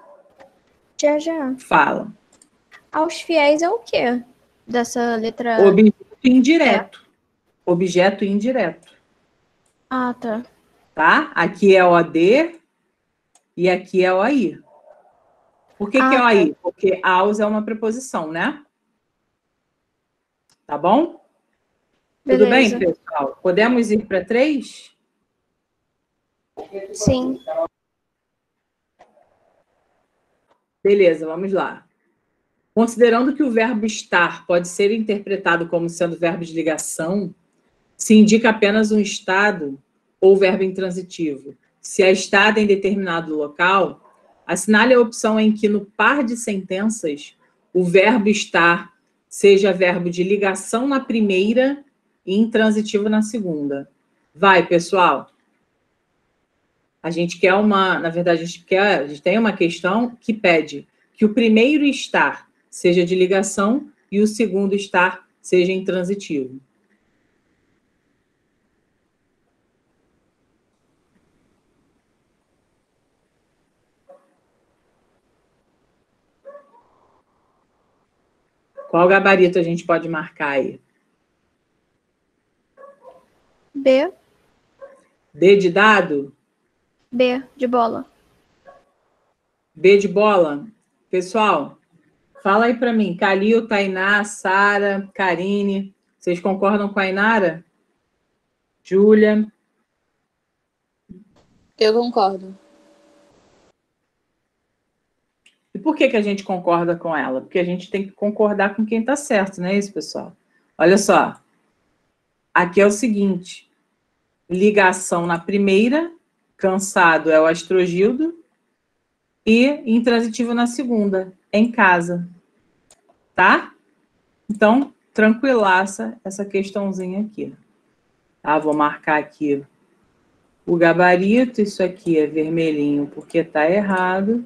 Já. Fala. Aos fiéis é o quê? Dessa letra... Objeto indireto. Objeto indireto. Ah, tá. Tá? Aqui é OD e aqui é OI. Por que é OI? Porque aos é uma preposição, né? Tá bom? Beleza. Tudo bem, pessoal? Podemos ir para 3? Sim. Beleza, vamos lá. Considerando que o verbo estar pode ser interpretado como sendo verbo de ligação, se indica apenas um estado ou verbo intransitivo. Se é estado em determinado local, assinale a opção em que, no par de sentenças, o verbo estar seja verbo de ligação na primeira e intransitivo na segunda. Vai, pessoal. A gente quer na verdade, a gente tem uma questão que pede que o primeiro estar seja de ligação e o segundo estar seja intransitivo. Qual gabarito a gente pode marcar aí? B. D de dado? B, de bola. B de bola. Pessoal, fala aí para mim. Calil, Tainá, Sara, Karine. Vocês concordam com a Inara? Júlia? Eu concordo. E por que a gente concorda com ela? Porque a gente tem que concordar com quem está certo, não é isso, pessoal? Olha só. Aqui é o seguinte. Ligação na primeira, cansado é o Astrogildo, e intransitivo na segunda, em casa. Tá? Então, tranquilaça essa questãozinha aqui. Tá? Vou marcar aqui o gabarito. Isso aqui é vermelhinho porque está errado.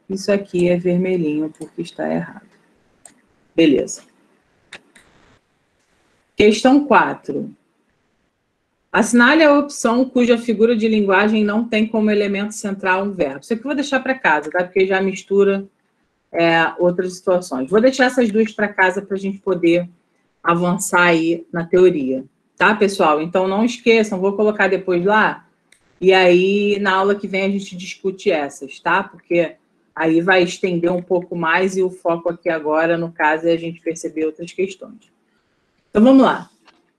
Isso aqui é vermelhinho porque está errado. Beleza. Questão 4. Assinale a opção cuja figura de linguagem não tem como elemento central um verbo. Isso aqui eu vou deixar para casa, tá? Porque já mistura outras situações. Vou deixar essas duas para casa para a gente poder avançar aí na teoria. Tá, pessoal? Então, não esqueçam, vou colocar depois lá. E aí, na aula que vem, a gente discute essas, tá? Porque aí vai estender um pouco mais e o foco aqui agora, no caso, é a gente perceber outras questões. Então, vamos lá.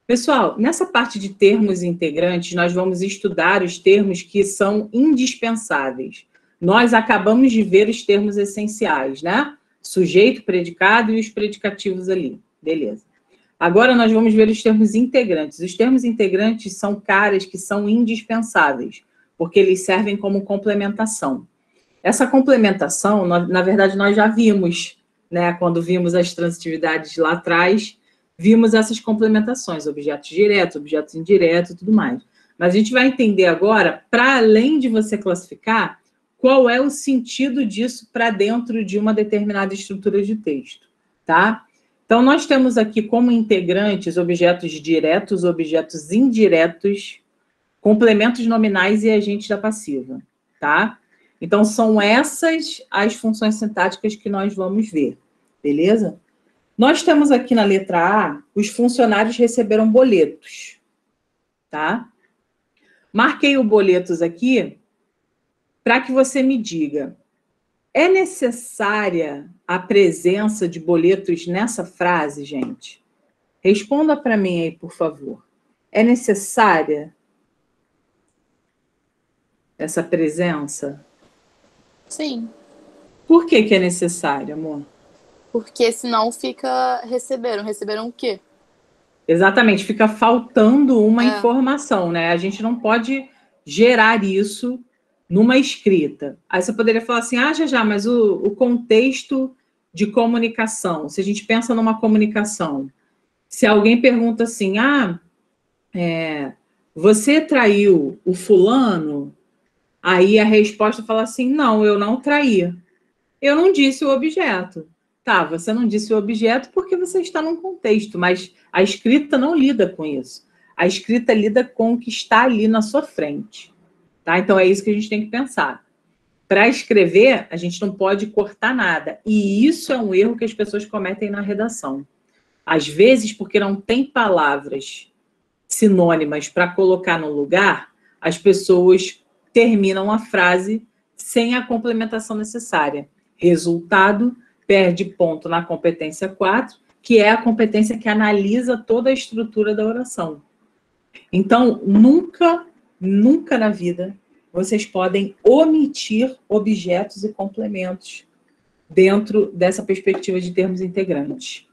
Pessoal, nessa parte de termos integrantes, nós vamos estudar os termos que são indispensáveis. Nós acabamos de ver os termos essenciais, né? Sujeito, predicado e os predicativos ali. Beleza. Agora nós vamos ver os termos integrantes. Os termos integrantes são caras que são indispensáveis, porque eles servem como complementação. Essa complementação, na verdade, nós já vimos, né? Quando vimos as transitividades lá atrás, vimos essas complementações, objetos diretos, objetos indiretos e tudo mais. Mas a gente vai entender agora, para além de você classificar, qual é o sentido disso para dentro de uma determinada estrutura de texto, tá? Então, nós temos aqui como integrantes objetos diretos, objetos indiretos, complementos nominais e agentes da passiva, tá? Então, são essas as funções sintáticas que nós vamos ver, beleza? Nós temos aqui na letra A, os funcionários receberam boletos, tá? Marquei o boletos aqui para que você me diga, é necessária a presença de boletos nessa frase, gente? Responda para mim aí, por favor. É necessária essa presença? Sim. Por que é necessária, amor? Porque senão fica receberam. Receberam o quê? Exatamente, fica faltando uma informação, né? A gente não pode gerar isso numa escrita. Aí você poderia falar assim, já, mas o contexto de comunicação, se a gente pensa numa comunicação, se alguém pergunta assim, você traiu o fulano? Aí a resposta fala assim, não, eu não traí. Eu não disse o objeto. Tá, você não disse o objeto porque você está num contexto, mas a escrita não lida com isso. A escrita lida com o que está ali na sua frente. Tá? Então, é isso que a gente tem que pensar. Para escrever, a gente não pode cortar nada. E isso é um erro que as pessoas cometem na redação. Às vezes, porque não tem palavras sinônimas para colocar no lugar, as pessoas terminam a frase sem a complementação necessária. Resultado, perde ponto na competência 4, que é a competência que analisa toda a estrutura da oração. Então, nunca na vida vocês podem omitir objetos e complementos dentro dessa perspectiva de termos integrantes.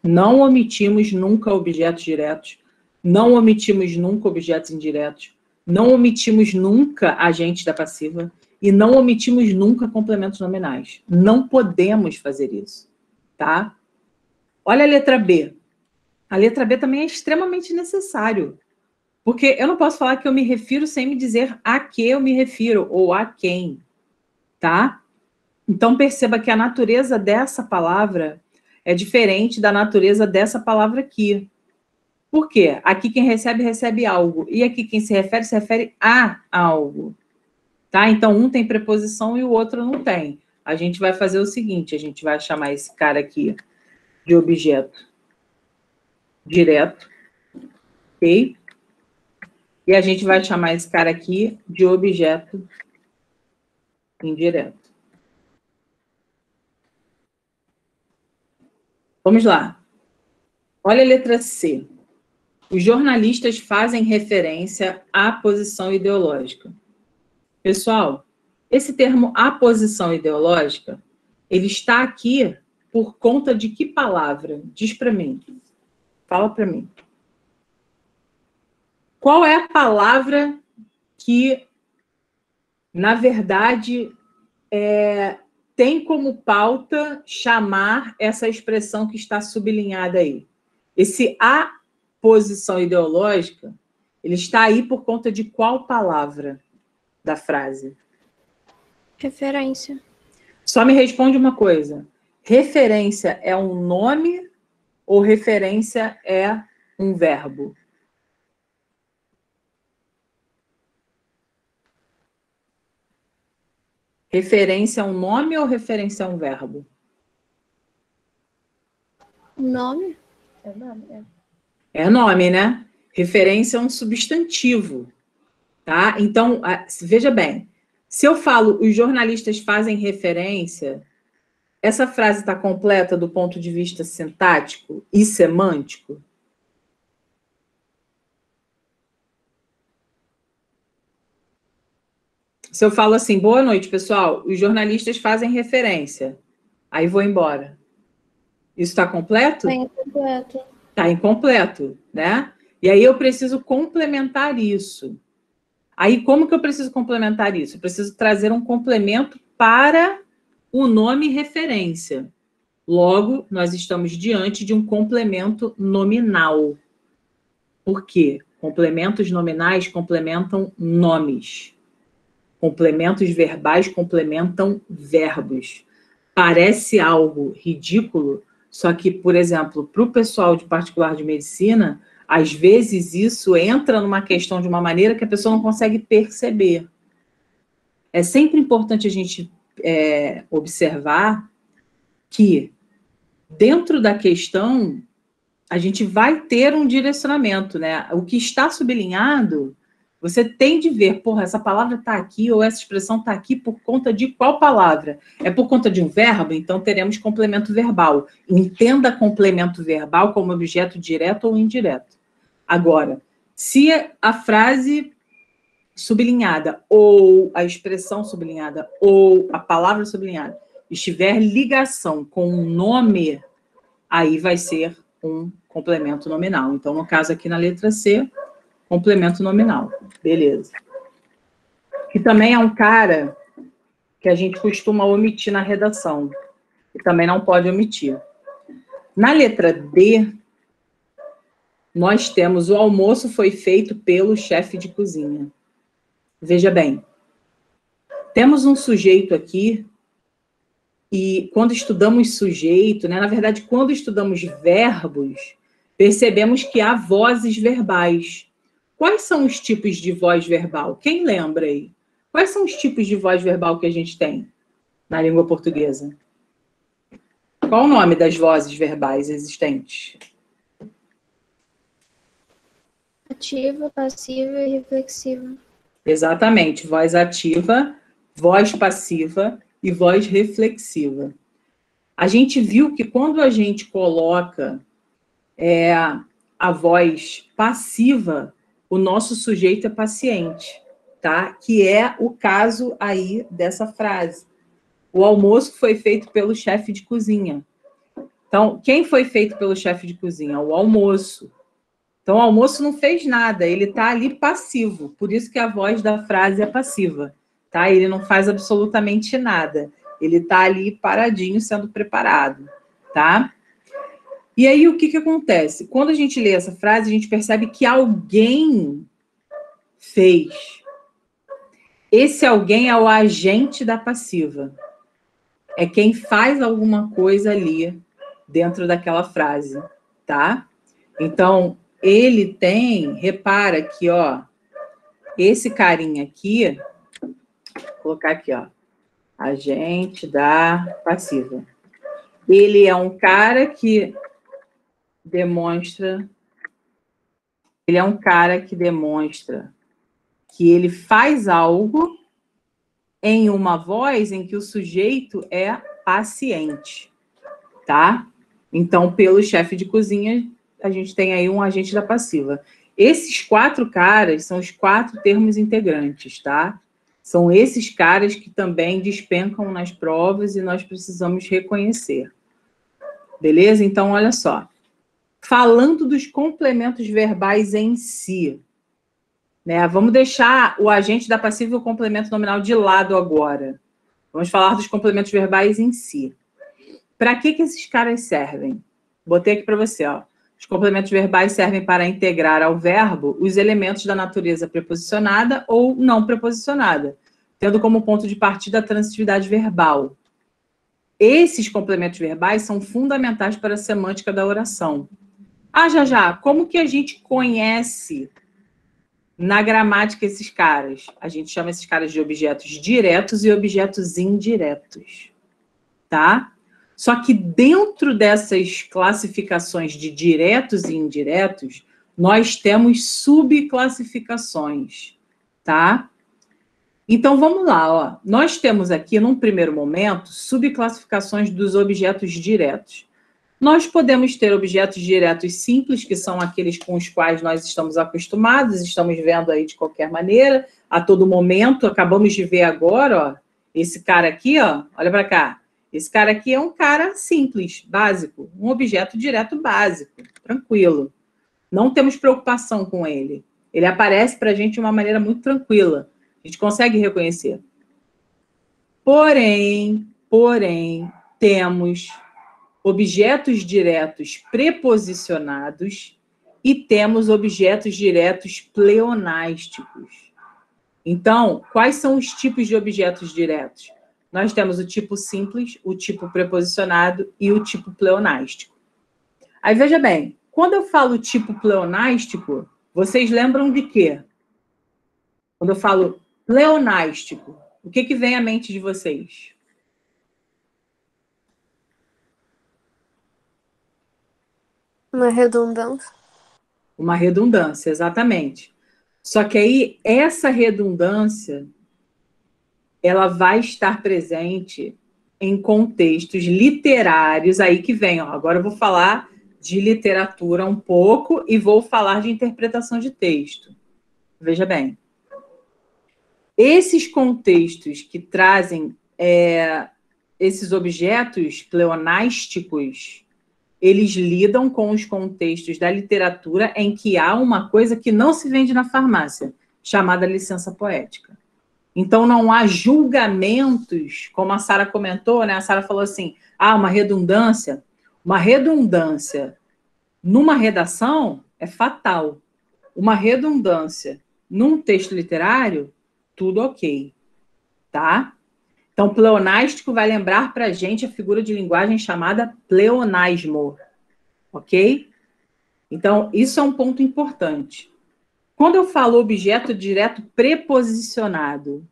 Não omitimos nunca objetos diretos, não omitimos nunca objetos indiretos, não omitimos nunca agentes da passiva e não omitimos nunca complementos nominais. Não podemos fazer isso, tá? Olha a letra B. A letra B também é extremamente necessário. Porque eu não posso falar que eu me refiro sem me dizer a que eu me refiro, ou a quem, tá? Então, perceba que a natureza dessa palavra é diferente da natureza dessa palavra aqui. Por quê? Aqui quem recebe, recebe algo. E aqui quem se refere a algo. Tá? Então, um tem preposição e o outro não tem. A gente vai fazer o seguinte, a gente vai chamar esse cara aqui de objeto direto, ok? E a gente vai chamar esse cara aqui de objeto indireto. Vamos lá. Olha a letra C. Os jornalistas fazem referência à posição ideológica. Pessoal, esse termo aposição ideológica, ele está aqui por conta de que palavra? Diz para mim. Fala para mim. Qual é a palavra que, na verdade, tem como pauta chamar essa expressão que está sublinhada aí? Esse aposição ideológica, ele está aí por conta de qual palavra da frase? Referência. Só me responde uma coisa. Referência é um nome ou referência é um verbo? Referência é um nome ou referência é um verbo? Nome? É nome, é. É nome, né? Referência é um substantivo, tá? Então, veja bem, se eu falo os jornalistas fazem referência, essa frase está completa do ponto de vista sintático e semântico? Se eu falo assim, boa noite, pessoal, os jornalistas fazem referência, aí vou embora. Isso está completo? Está incompleto. Está incompleto, né? E aí eu preciso complementar isso. Aí como que eu preciso complementar isso? Eu preciso trazer um complemento para o nome referência. Logo, nós estamos diante de um complemento nominal. Por quê? Complementos nominais complementam nomes. Complementos verbais complementam verbos. Parece algo ridículo, só que, por exemplo, para o pessoal de particular de medicina, às vezes isso entra numa questão de uma maneira que a pessoa não consegue perceber. É sempre importante a gente observar que, dentro da questão, a gente vai ter um direcionamento, né? O que está sublinhado, você tem de ver, porra, essa palavra está aqui ou essa expressão está aqui por conta de qual palavra? É por conta de um verbo? Então teremos complemento verbal. Entenda complemento verbal como objeto direto ou indireto. Agora, se a frase sublinhada ou a expressão sublinhada ou a palavra sublinhada estiver ligação com um nome, aí vai ser um complemento nominal. Então, no caso aqui na letra C, complemento nominal. Beleza. Que também é um cara que a gente costuma omitir na redação. E também não pode omitir. Na letra D, nós temos o almoço foi feito pelo chefe de cozinha. Veja bem, temos um sujeito aqui e quando estudamos sujeito, né, na verdade, quando estudamos verbos, percebemos que há vozes verbais. Quais são os tipos de voz verbal? Quem lembra aí? Quais são os tipos de voz verbal que a gente tem na língua portuguesa? Qual o nome das vozes verbais existentes? Ativa, passiva e reflexiva. Exatamente, voz ativa, voz passiva e voz reflexiva. A gente viu que quando a gente coloca a voz passiva, o nosso sujeito é paciente, tá? Que é o caso aí dessa frase. O almoço foi feito pelo chefe de cozinha. Então, quem foi feito pelo chefe de cozinha? O almoço. Então, o almoço não fez nada, ele está ali passivo, por isso que a voz da frase é passiva, tá? Ele não faz absolutamente nada, ele está ali paradinho, sendo preparado, tá? E aí, o que acontece? Quando a gente lê essa frase, a gente percebe que alguém fez. Esse alguém é o agente da passiva. É quem faz alguma coisa ali dentro daquela frase, tá? Então, ele tem, repara aqui, ó, esse carinha aqui, vou colocar aqui, ó, agente da passiva. Ele é um cara que demonstra, que ele faz algo em uma voz em que o sujeito é paciente, tá? Então, pelo chefe de cozinha, a gente tem aí um agente da passiva. Esses 4 caras são os 4 termos integrantes, tá? São esses caras que também despencam nas provas e nós precisamos reconhecer. Beleza? Então, olha só. Falando dos complementos verbais em si, né? Vamos deixar o agente da passiva e o complemento nominal de lado agora. Vamos falar dos complementos verbais em si. Para que esses caras servem? Botei aqui para você, ó. Os complementos verbais servem para integrar ao verbo os elementos da natureza preposicionada ou não preposicionada, tendo como ponto de partida a transitividade verbal. Esses complementos verbais são fundamentais para a semântica da oração. Já, como que a gente conhece na gramática esses caras? A gente chama esses caras de objetos diretos e objetos indiretos, tá? Só que dentro dessas classificações de diretos e indiretos, nós temos subclassificações, tá? Então, vamos lá, ó. Nós temos aqui, num primeiro momento, subclassificações dos objetos diretos. Nós podemos ter objetos diretos simples, que são aqueles com os quais nós estamos acostumados, estamos vendo aí de qualquer maneira, a todo momento. Acabamos de ver agora, ó, esse cara aqui, ó, olha para cá. Esse cara aqui é um cara simples, básico, um objeto direto básico, tranquilo. Não temos preocupação com ele. Ele aparece para a gente de uma maneira muito tranquila. A gente consegue reconhecer. Porém, temos objetos diretos preposicionados e temos objetos diretos pleonásticos. Então, quais são os tipos de objetos diretos? Nós temos o tipo simples, o tipo preposicionado e o tipo pleonástico. Aí, veja bem, quando eu falo tipo pleonástico, vocês lembram de quê? Quando eu falo pleonástico, o que vem à mente de vocês? Uma redundância. Uma redundância, exatamente. Só que aí, essa redundância, ela vai estar presente em contextos literários, aí que vem, ó, agora eu vou falar de literatura um pouco e vou falar de interpretação de texto. Veja bem. Esses contextos que trazem esses objetos pleonásticos, eles lidam com os contextos da literatura em que há uma coisa que não se vende na farmácia, chamada licença poética. Então, não há julgamentos, como a Sara comentou, né? A Sara falou assim, uma redundância. Uma redundância numa redação é fatal. Uma redundância num texto literário, tudo ok, tá? Então, pleonástico vai lembrar para a gente a figura de linguagem chamada pleonasmo, ok? Então, isso é um ponto importante. Quando eu falo objeto direto preposicionado,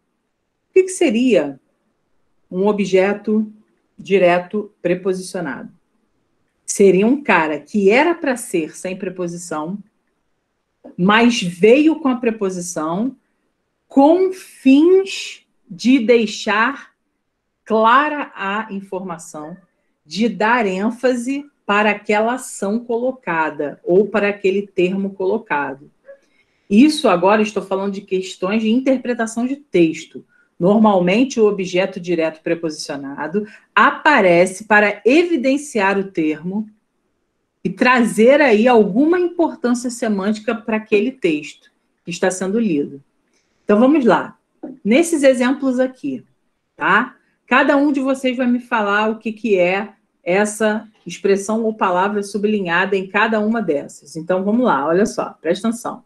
o que seria um objeto direto preposicionado? Seria um cara que era para ser sem preposição, mas veio com a preposição com fins de deixar clara a informação, de dar ênfase para aquela ação colocada ou para aquele termo colocado. Isso agora estou falando de questões de interpretação de texto. Normalmente, o objeto direto preposicionado aparece para evidenciar o termo e trazer aí alguma importância semântica para aquele texto que está sendo lido. Então, vamos lá. Nesses exemplos aqui, tá? Cada um de vocês vai me falar o que é essa expressão ou palavra sublinhada em cada uma dessas. Então, vamos lá, olha só, presta atenção.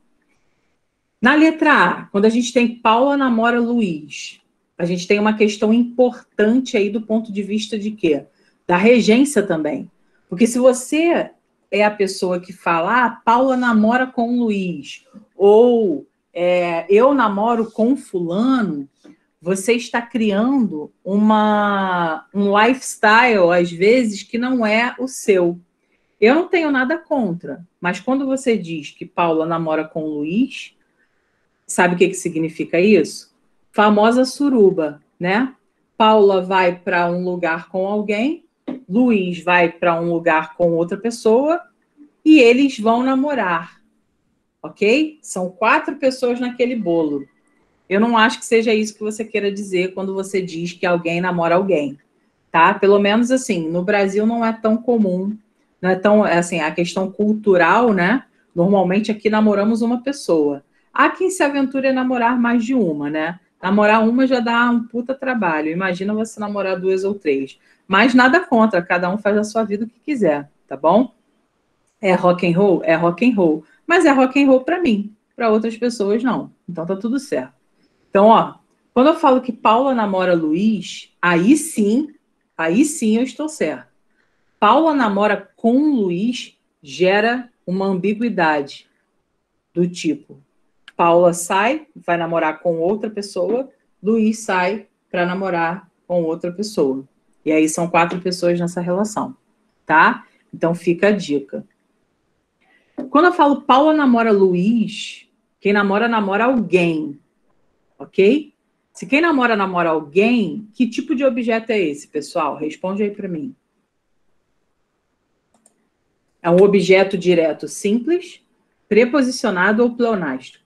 Na letra A, quando a gente tem Paula namora Luiz, a gente tem uma questão importante aí do ponto de vista de quê? Da regência também. Porque se você é a pessoa que fala, Paula namora com Luiz, ou eu namoro com fulano, você está criando um lifestyle, às vezes, que não é o seu. Eu não tenho nada contra, mas quando você diz que Paula namora com Luiz, Sabe o que significa isso? Famosa suruba, né? Paula vai para um lugar com alguém, Luiz vai para um lugar com outra pessoa e eles vão namorar, ok? São 4 pessoas naquele bolo. Eu não acho que seja isso que você queira dizer quando você diz que alguém namora alguém, tá? Pelo menos assim, no Brasil não é tão comum, não é tão, assim, a questão cultural, né? Normalmente aqui namoramos uma pessoa. Há quem se aventure a namorar mais de uma, né? Namorar uma já dá um puta trabalho. Imagina você namorar 2 ou 3. Mas nada contra, cada um faz a sua vida o que quiser, tá bom? É rock and roll? É rock and roll. Mas é rock and roll para mim, para outras pessoas não. Então tá tudo certo. Então, ó, quando eu falo que Paula namora Luiz, aí sim eu estou certo. Paula namora com Luiz gera uma ambiguidade do tipo, Paula sai, vai namorar com outra pessoa, Luiz sai para namorar com outra pessoa. E aí são 4 pessoas nessa relação, tá? Então fica a dica. Quando eu falo Paula namora Luiz, quem namora, namora alguém, ok? Se quem namora, namora alguém, que tipo de objeto é esse, pessoal? Responde aí para mim. É um objeto direto simples, preposicionado ou pleonástico?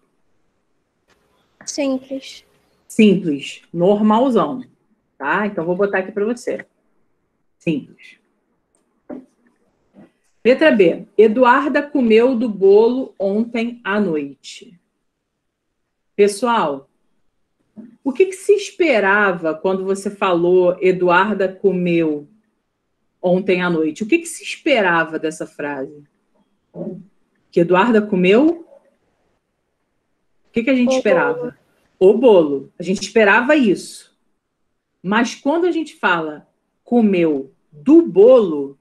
Simples. Simples, normalzão, tá? Então vou botar aqui para você. Simples. Letra B. Eduarda comeu do bolo ontem à noite. Pessoal, o que se esperava quando você falou Eduarda comeu ontem à noite? O que se esperava dessa frase? Que Eduarda comeu? O que a gente esperava? O bolo. A gente esperava isso. Mas quando a gente fala comeu do bolo,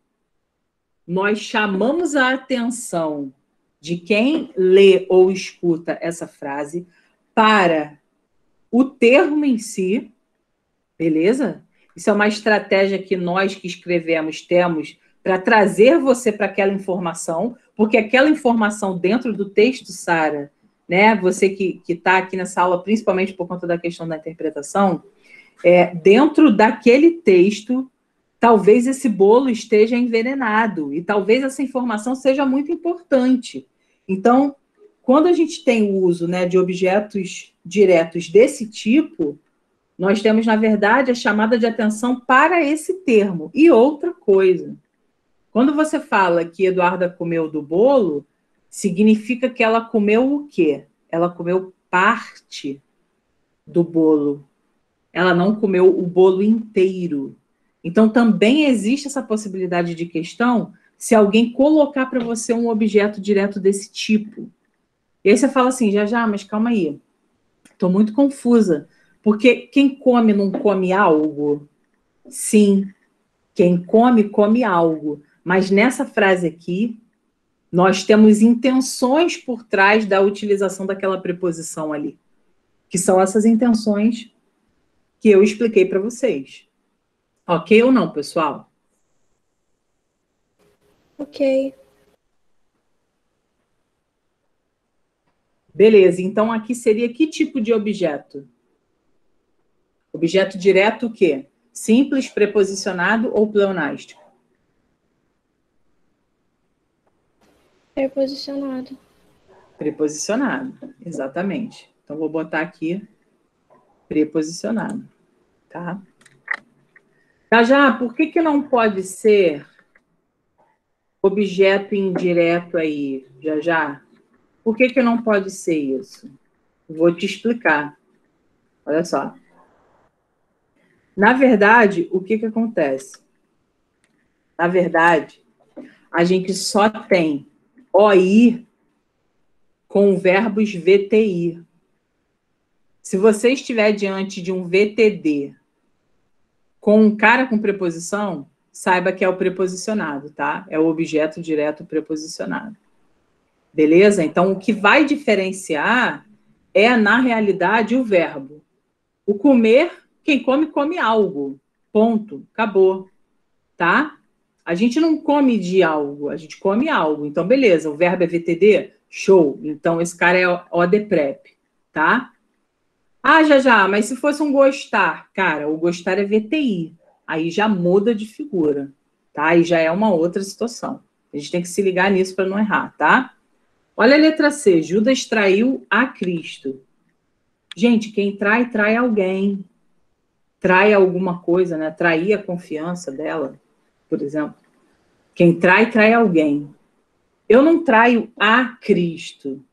nós chamamos a atenção de quem lê ou escuta essa frase para o termo em si, beleza? Isso é uma estratégia que nós que escrevemos temos para trazer você para aquela informação, porque aquela informação dentro do texto, Sara, né? Você que está aqui nessa aula, principalmente por conta da questão da interpretação, dentro daquele texto, talvez esse bolo esteja envenenado e talvez essa informação seja muito importante. Então, quando a gente tem o uso, né, de objetos diretos desse tipo, nós temos, na verdade, a chamada de atenção para esse termo. E outra coisa, quando você fala que Eduarda comeu do bolo, significa que ela comeu o quê? Ela comeu parte do bolo. Ela não comeu o bolo inteiro. Então, também existe essa possibilidade de questão se alguém colocar para você um objeto direto desse tipo. E aí você fala assim, já, mas calma aí. Estou muito confusa. Porque quem come não come algo? Sim, quem come, come algo. Mas nessa frase aqui, nós temos intenções por trás da utilização daquela preposição ali. Que são essas intenções que eu expliquei para vocês. Ok ou não, pessoal? Ok. Beleza, então aqui seria que tipo de objeto? Objeto direto o quê? Simples, preposicionado ou pleonástico? Preposicionado. Preposicionado, exatamente. Então, vou botar aqui preposicionado, tá? Já, por que não pode ser objeto indireto aí, já? Por que não pode ser isso? Vou te explicar. Olha só. Na verdade, o que acontece? Na verdade, a gente só tem OI com verbos VTI. Se você estiver diante de um VTD com um cara com preposição, saiba que é o preposicionado, tá? É o objeto direto preposicionado. Beleza? Então, o que vai diferenciar é, na realidade, o verbo. O comer, quem come, come algo. Ponto. Acabou. Tá? A gente não come de algo, a gente come algo. Então, beleza, o verbo é VTD? Show. Então, esse cara é OD Prep. tá? Ah, já, mas se fosse um gostar, cara, o gostar é VTI, aí já muda de figura, tá? Aí já é uma outra situação. A gente tem que se ligar nisso para não errar, tá? Olha a letra C, Judas traiu a Cristo. Gente, quem trai, trai alguém. Trai alguma coisa, né? Trair a confiança dela, por exemplo. Quem trai, trai alguém. Eu não traio a Cristo.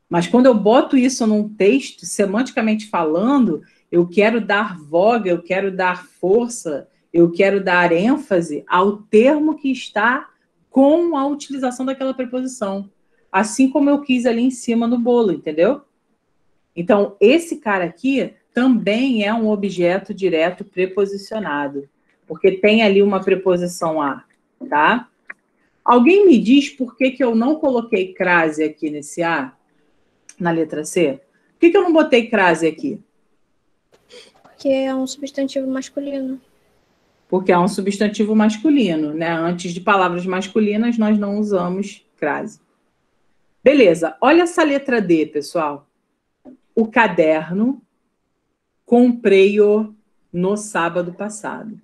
Mas quando eu boto isso num texto, semanticamente falando, eu quero dar voga, eu quero dar força, eu quero dar ênfase ao termo que está com a utilização daquela preposição. Assim como eu quis ali em cima no bolo, entendeu? Então, esse cara aqui também é um objeto direto preposicionado, porque tem ali uma preposição a, tá? Alguém me diz por que eu não coloquei crase aqui nesse a, na letra C? Por que eu não botei crase aqui? Porque é um substantivo masculino. Porque é um substantivo masculino, né? Antes de palavras masculinas, nós não usamos crase. Beleza, olha essa letra D, pessoal. O caderno, comprei-o no sábado passado.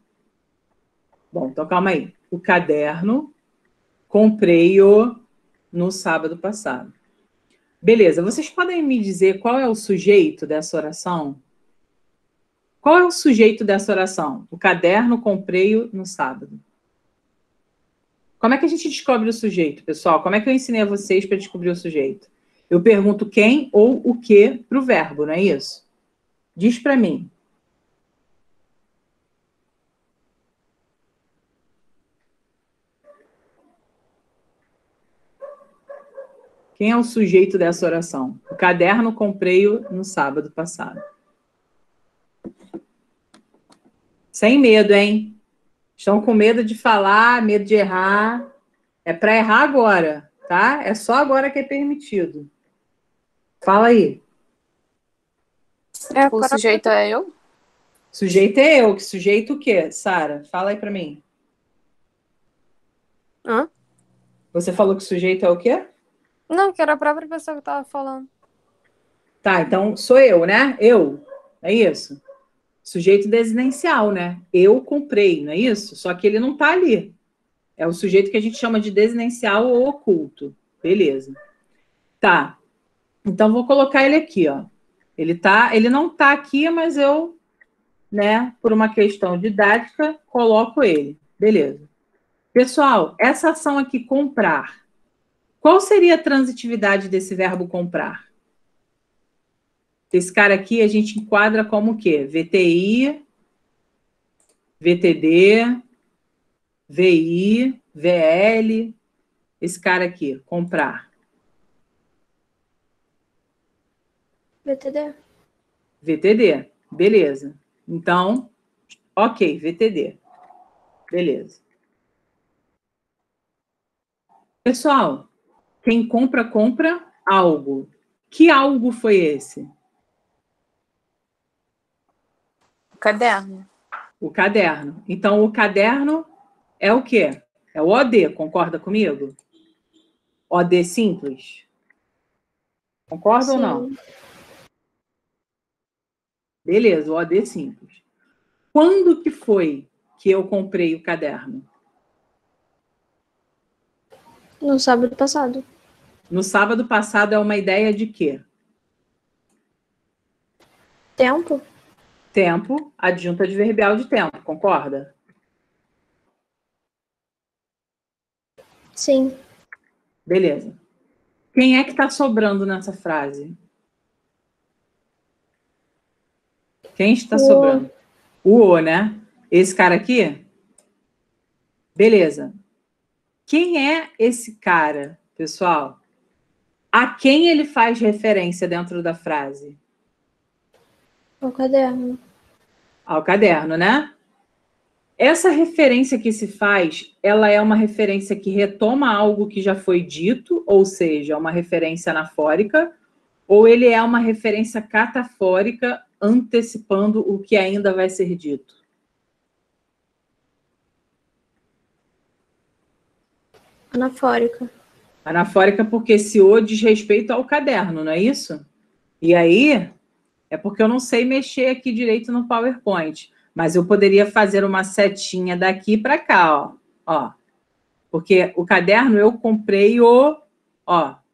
Bom, então calma aí. O caderno, comprei-o no sábado passado. Beleza, vocês podem me dizer qual é o sujeito dessa oração? Qual é o sujeito dessa oração? O caderno, comprei-o no sábado. Como é que a gente descobre o sujeito, pessoal? Como é que eu ensinei a vocês para descobrir o sujeito? Eu pergunto quem ou o que para o verbo, não é isso? Diz para mim. Quem é o sujeito dessa oração? O caderno, comprei-o no sábado passado. Sem medo, hein? Estão com medo de falar, medo de errar. É para errar agora, tá? É só agora que é permitido. Fala aí. O sujeito é eu? Sujeito é eu. Que sujeito o quê, Sara? Fala aí para mim. Hã? Você falou que sujeito é o quê? Não, que era a própria pessoa que tava falando. Tá, então sou eu, né? Eu. É isso? Sujeito desinencial, né? Eu comprei, não é isso? Só que ele não tá ali. É o sujeito que a gente chama de desinencial ou oculto. Beleza. Tá. Então vou colocar ele aqui, ó. Ele não tá aqui, mas eu, né, por uma questão didática, coloco ele. Beleza. Pessoal, essa ação aqui, comprar. Qual seria a transitividade desse verbo comprar? Esse cara aqui a gente enquadra como o quê? VTI, VTD, VI, VL. Esse cara aqui, comprar. VTD. VTD, beleza. Então, ok, VTD. Beleza. Pessoal, quem compra, compra algo. Que algo foi esse? O caderno. O caderno. Então, o caderno é o quê? É o OD, concorda comigo? OD simples. Concorda ou não? Beleza, o OD simples. Quando que foi que eu comprei o caderno? No sábado passado. No sábado passado é uma ideia de quê? Tempo? Tempo, adjunta adverbial de tempo, concorda? Sim. Beleza. Quem é que está sobrando nessa frase? Quem está sobrando? O, né? Esse cara aqui? Beleza. Quem é esse cara, pessoal? A quem ele faz referência dentro da frase? Ao caderno. Ao caderno, né? Essa referência que se faz, ela é uma referência que retoma algo que já foi dito, ou seja, uma referência anafórica, ou ele é uma referência catafórica antecipando o que ainda vai ser dito? Anafórica. Anafórica porque esse o diz respeito ao caderno, não é isso? E aí, é porque eu não sei mexer aqui direito no PowerPoint, mas eu poderia fazer uma setinha daqui para cá, ó. Ó. Porque o caderno eu comprei ó,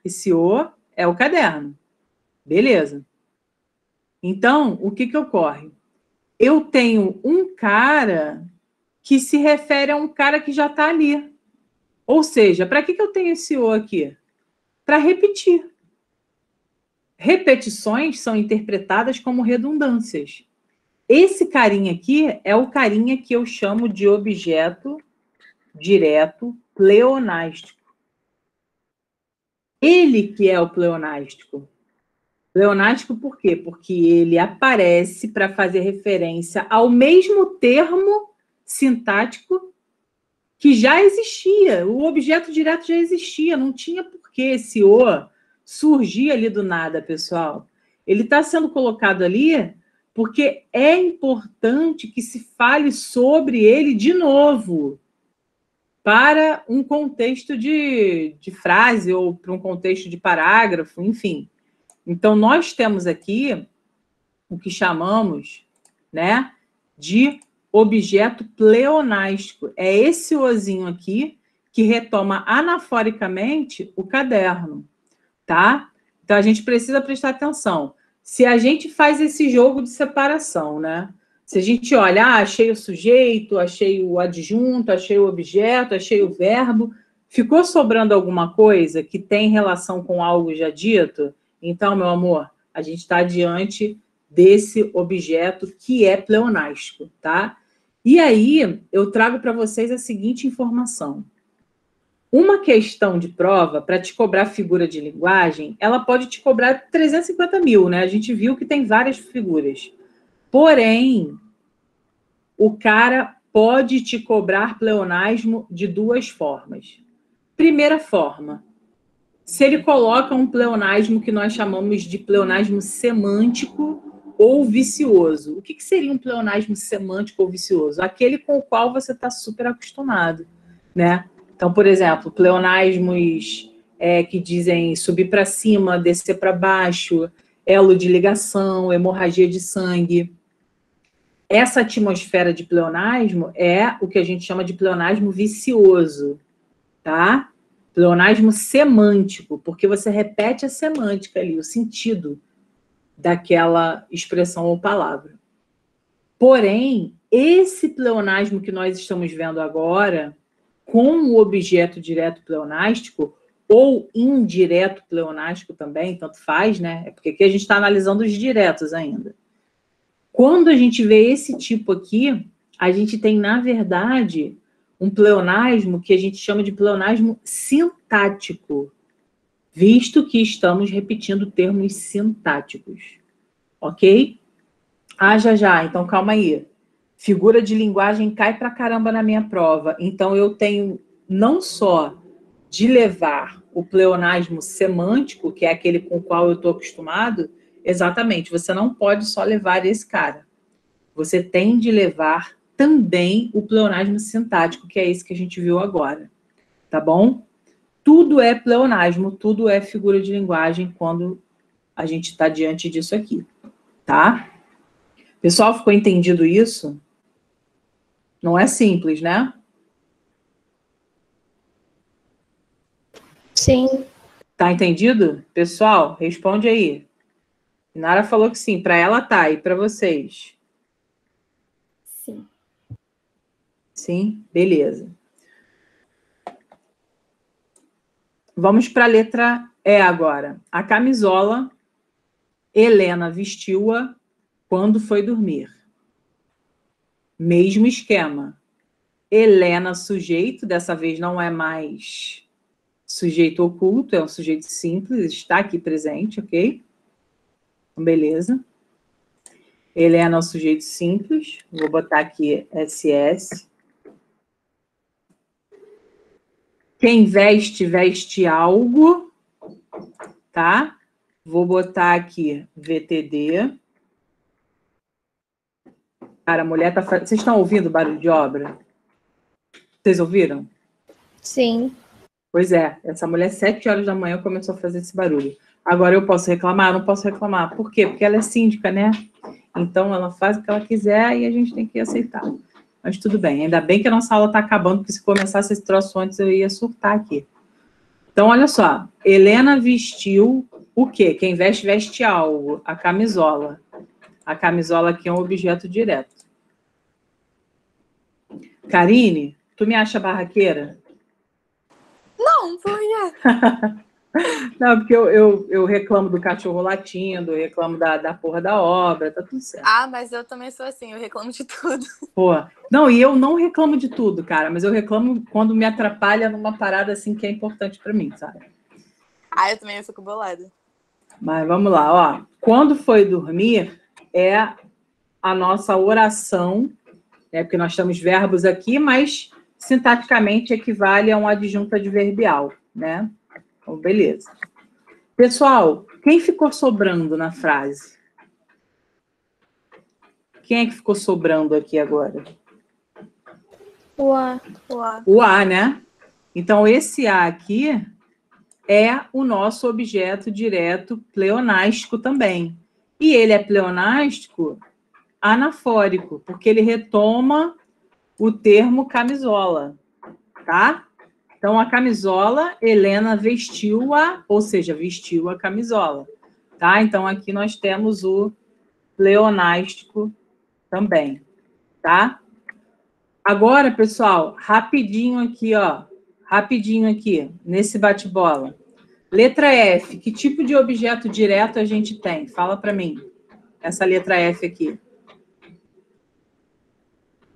esse O é o caderno. Beleza. Então, o que ocorre? Eu tenho um cara que se refere a um cara que já está ali. Ou seja, para que eu tenho esse O aqui? Para repetir. Repetições são interpretadas como redundâncias. Esse carinha aqui é o carinha que eu chamo de objeto direto pleonástico. Ele que é o pleonástico. Pleonástico por quê? Porque ele aparece para fazer referência ao mesmo termo sintático que já existia. O objeto direto já existia, não tinha por que esse O surgir ali do nada, pessoal. Ele está sendo colocado ali porque é importante que se fale sobre ele de novo, para um contexto de frase ou para um contexto de parágrafo, enfim. Então, nós temos aqui o que chamamos, né, de objeto pleonástico. É esse ozinho aqui que retoma anaforicamente o caderno, tá? Então, a gente precisa prestar atenção. Se a gente faz esse jogo de separação, né? Se a gente olha, achei o sujeito, achei o adjunto, achei o objeto, achei o verbo, ficou sobrando alguma coisa que tem relação com algo já dito? Então, meu amor, a gente está diante desse objeto que é pleonástico, tá? E aí, eu trago para vocês a seguinte informação. Uma questão de prova, para te cobrar figura de linguagem, ela pode te cobrar 350 mil, né? A gente viu que tem várias figuras. Porém, o cara pode te cobrar pleonasmo de duas formas. Primeira forma, se ele coloca um pleonasmo que nós chamamos de pleonasmo semântico ou vicioso. O que seria um pleonasmo semântico ou vicioso? Aquele com o qual você está super acostumado, né? Então, por exemplo, pleonasmos que dizem subir para cima, descer para baixo, elo de ligação, hemorragia de sangue. Essa atmosfera de pleonasmo é o que a gente chama de pleonasmo vicioso, tá? Pleonasmo semântico, porque você repete a semântica ali, o sentido daquela expressão ou palavra. Porém, esse pleonasmo que nós estamos vendo agora, com o objeto direto pleonástico, ou indireto pleonástico também, tanto faz, né? É porque aqui a gente está analisando os diretos ainda. Quando a gente vê esse tipo aqui, a gente tem, na verdade, um pleonasmo que a gente chama de pleonasmo sintático, visto que estamos repetindo termos sintáticos. Ok? Já. Então, calma aí. Figura de linguagem cai pra caramba na minha prova. Então, eu tenho não só de levar o pleonasmo semântico, que é aquele com o qual eu estou acostumado. Exatamente, você não pode só levar esse cara. Você tem de levar também o pleonasmo sintático, que é esse que a gente viu agora. Tá bom? Tudo é pleonasmo, tudo é figura de linguagem quando a gente está diante disso aqui. Tá? Pessoal, ficou entendido isso? Não é simples, né? Sim. Tá entendido? Pessoal, responde aí. Nara falou que sim, para ela tá, e para vocês? Sim. Sim? Beleza. Vamos para a letra E agora. A camisola, Helena vestiu-a quando foi dormir. Mesmo esquema. Helena, sujeito, dessa vez não é mais sujeito oculto, é um sujeito simples, está aqui presente, ok? Beleza. Helena é um sujeito simples. Vou botar aqui SS. Quem veste, veste algo. Tá? Vou botar aqui VTD. Cara, a mulher tá fazendo... Vocês estão ouvindo barulho de obra? Vocês ouviram? Sim. Pois é. Essa mulher, 7 horas da manhã, começou a fazer esse barulho. Agora eu posso reclamar? Não posso reclamar. Por quê? Porque ela é síndica, né? Então ela faz o que ela quiser e a gente tem que aceitar. Mas tudo bem. Ainda bem que a nossa aula está acabando, porque se começasse esse troço antes eu ia surtar aqui. Então, olha só. Helena vestiu o quê? Quem veste, veste algo. A camisola. A camisola aqui é um objeto direto. Karine, tu me acha barraqueira? Não, por quê? Não, porque eu reclamo do cachorro latindo, eu reclamo da porra da obra, tá tudo certo. Ah, mas eu também sou assim, eu reclamo de tudo. Pô, não, e eu não reclamo de tudo, cara, mas eu reclamo quando me atrapalha numa parada assim que é importante pra mim, sabe? Ah, eu também fico bolada. Mas vamos lá, ó. Quando foi dormir é a nossa oração, né? Porque nós temos verbos aqui, mas sintaticamente equivale a um adjunto adverbial, né? Então, beleza. Pessoal, quem ficou sobrando na frase? Quem é que ficou sobrando aqui agora? O A. O A, né? Então, esse A aqui é o nosso objeto direto pleonástico também. E ele é pleonástico anafórico, porque ele retoma o termo camisola, tá? Então, a camisola, Helena vestiu-a, ou seja, vestiu a camisola, tá? Então, aqui nós temos o pleonástico também, tá? Agora, pessoal, rapidinho aqui, ó. Rapidinho aqui, nesse bate-bola. Letra F, que tipo de objeto direto a gente tem? Fala para mim. Essa letra F aqui.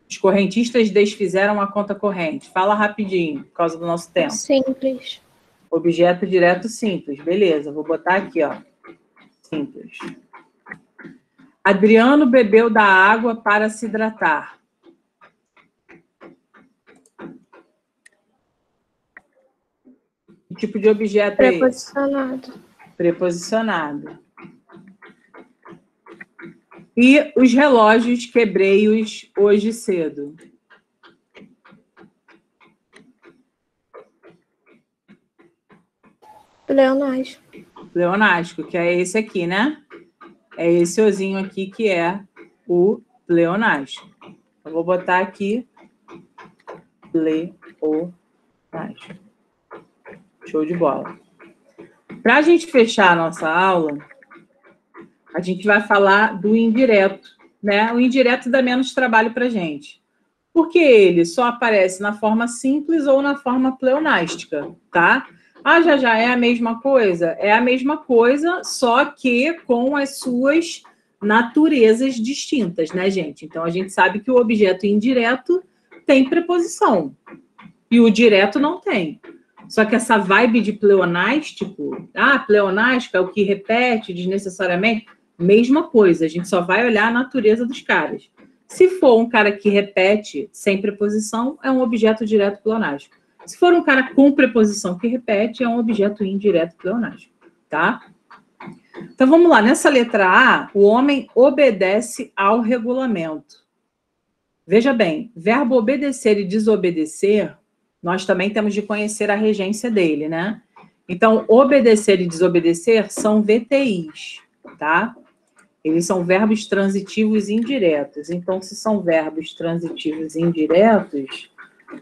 Os correntistas desfizeram a conta corrente. Fala rapidinho, por causa do nosso tempo. Simples. Objeto direto simples. Beleza, vou botar aqui, ó. Simples. Adriano bebeu da água para se hidratar. Que tipo de objeto é esse? Preposicionado. Preposicionado. E os relógios quebrei-os hoje cedo. Pleonástico. Pleonástico, que é esse aqui, né? É esse ozinho aqui que é o pleonástico. Eu vou botar aqui pleonástico. Show de bola. Para a gente fechar a nossa aula, a gente vai falar do indireto, né? O indireto dá menos trabalho para a gente. Porque ele só aparece na forma simples ou na forma pleonástica, tá? Ah, já é a mesma coisa? É a mesma coisa, só que com as suas naturezas distintas, né, gente? Então, a gente sabe que o objeto indireto tem preposição e o direto não tem. Só que essa vibe de pleonástico, pleonástico é o que repete desnecessariamente, mesma coisa, a gente só vai olhar a natureza dos caras. Se for um cara que repete sem preposição, é um objeto direto pleonástico. Se for um cara com preposição que repete, é um objeto indireto pleonástico, tá? Então, vamos lá. Nessa letra A, o homem obedece ao regulamento. Veja bem, verbo obedecer e desobedecer, nós também temos de conhecer a regência dele, né? Então, obedecer e desobedecer são VTIs, tá? Eles são verbos transitivos indiretos. Então, se são verbos transitivos indiretos,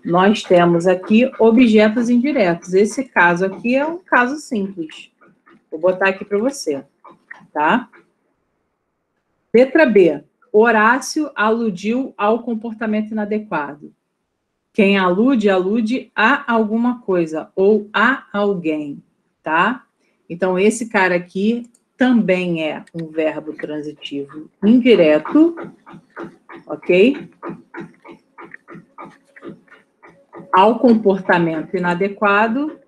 nós temos aqui objetos indiretos. Esse caso aqui é um caso simples. Vou botar aqui para você, tá? Letra B. Horácio aludiu ao comportamento inadequado. Quem alude, alude a alguma coisa ou a alguém, tá? Então, esse cara aqui também é um verbo transitivo indireto, ok? Ao comportamento inadequado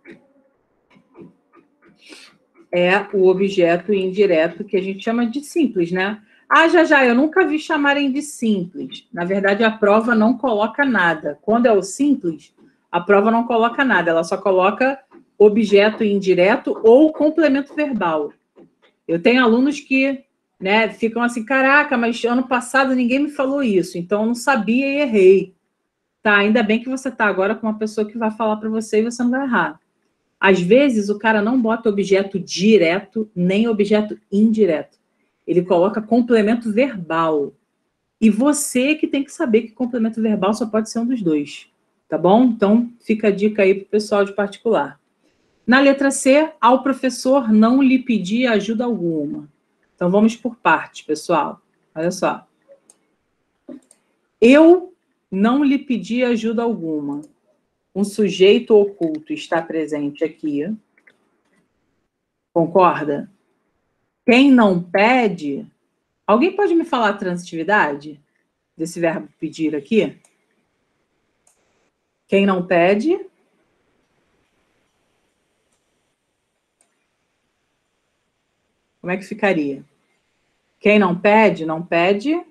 é o objeto indireto que a gente chama de simples, né? Ah, eu nunca vi chamarem de simples. Na verdade, a prova não coloca nada. Quando é o simples, a prova não coloca nada. Ela só coloca objeto indireto ou complemento verbal. Eu tenho alunos que, né, ficam assim, caraca, mas ano passado ninguém me falou isso, então eu não sabia e errei. Tá, ainda bem que você está agora com uma pessoa que vai falar para você e você não vai errar. Às vezes, o cara não bota objeto direto nem objeto indireto. Ele coloca complemento verbal. E você que tem que saber que complemento verbal só pode ser um dos dois. Tá bom? Então, fica a dica aí para o pessoal de particular. Na letra C, ao professor não lhe pedir ajuda alguma. Então, vamos por partes, pessoal. Olha só. Eu não lhe pedi ajuda alguma. Um sujeito oculto está presente aqui. Concorda? Quem não pede... Alguém pode me falar a transitividade desse verbo pedir aqui? Quem não pede... Como é que ficaria? Quem não pede, não pede...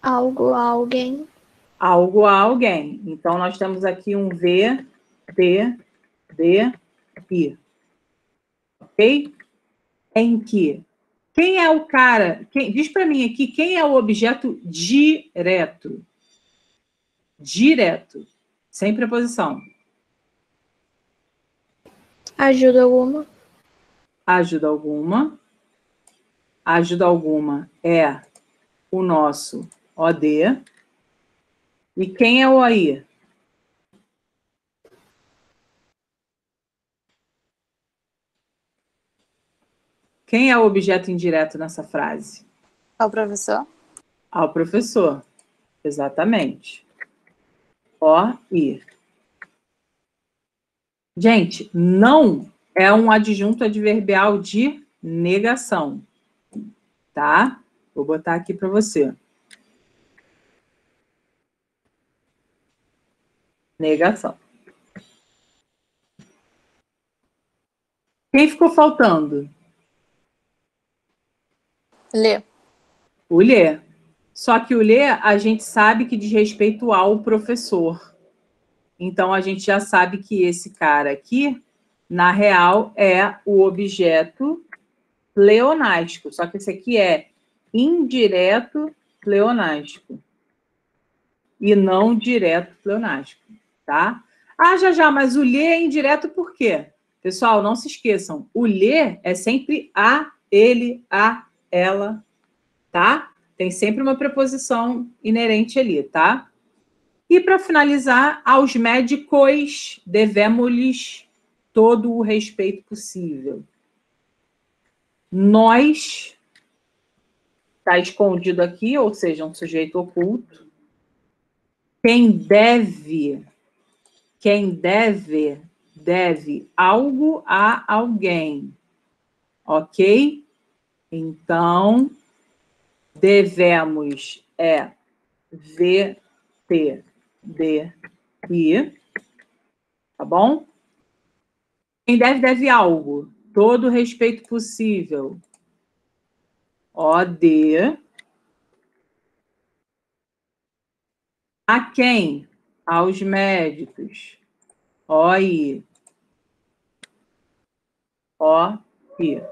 Algo a alguém. Algo a alguém. Então, nós temos aqui um V, T, D, I. Ok? Em que? Quem é o cara? Diz para mim aqui, quem é o objeto direto? Direto. Sem preposição. Ajuda alguma. Ajuda alguma. Ajuda alguma é o nosso OD. E quem é o aí? Quem é o objeto indireto nessa frase? Ao professor? Ao professor. Exatamente. O, I. Gente, não é um adjunto adverbial de negação. Tá? Vou botar aqui para você. Negação. Quem ficou faltando? Lê. O lê. Só que o lê, a gente sabe que diz respeito ao professor. Então, a gente já sabe que esse cara aqui, na real, é o objeto pleonástico. Só que esse aqui é indireto pleonástico. E não direto pleonástico, tá? Ah, já, mas o lê é indireto por quê? Pessoal, não se esqueçam. O lê é sempre a, ele, a, ela, tá? Tem sempre uma preposição inerente ali, tá? E para finalizar, aos médicos devemos-lhes todo o respeito possível. Nós, está escondido aqui, ou seja, um sujeito oculto. Quem deve algo a alguém. Ok? Então, devemos é V, T, D, I. Tá bom? Quem deve algo. Todo o respeito possível. O, D. A quem? Aos médicos. O, I. O, I.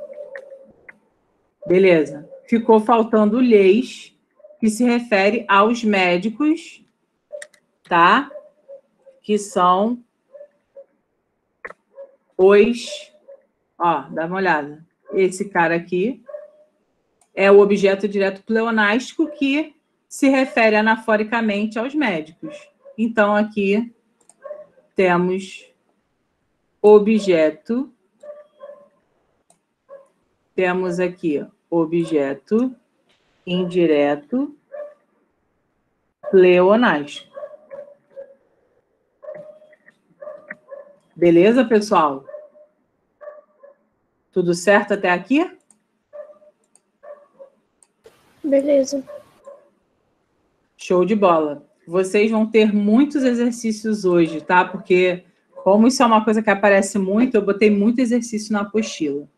Beleza. Ficou faltando lhes, que se refere aos médicos, tá? Que são os... Ó, dá uma olhada. Esse cara aqui é o objeto direto pleonástico que se refere anaforicamente aos médicos. Então, aqui temos objeto. Temos aqui objeto indireto pleonástico. Beleza, pessoal? Tudo certo até aqui? Beleza. Show de bola. Vocês vão ter muitos exercícios hoje, tá? Porque, como isso é uma coisa que aparece muito, eu botei muito exercício na apostila,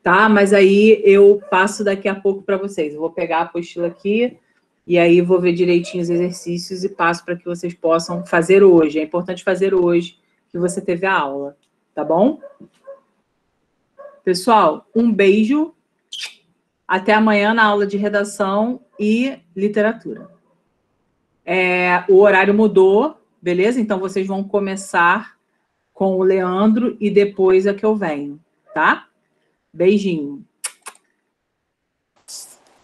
tá? Mas aí eu passo daqui a pouco para vocês. Eu vou pegar a apostila aqui e aí vou ver direitinho os exercícios e passo para que vocês possam fazer hoje. É importante fazer hoje que você teve a aula, tá bom? Pessoal, um beijo. Até amanhã na aula de redação e literatura. O horário mudou, beleza? Então, vocês vão começar com o Leandro e depois é que eu venho, tá? Beijinho.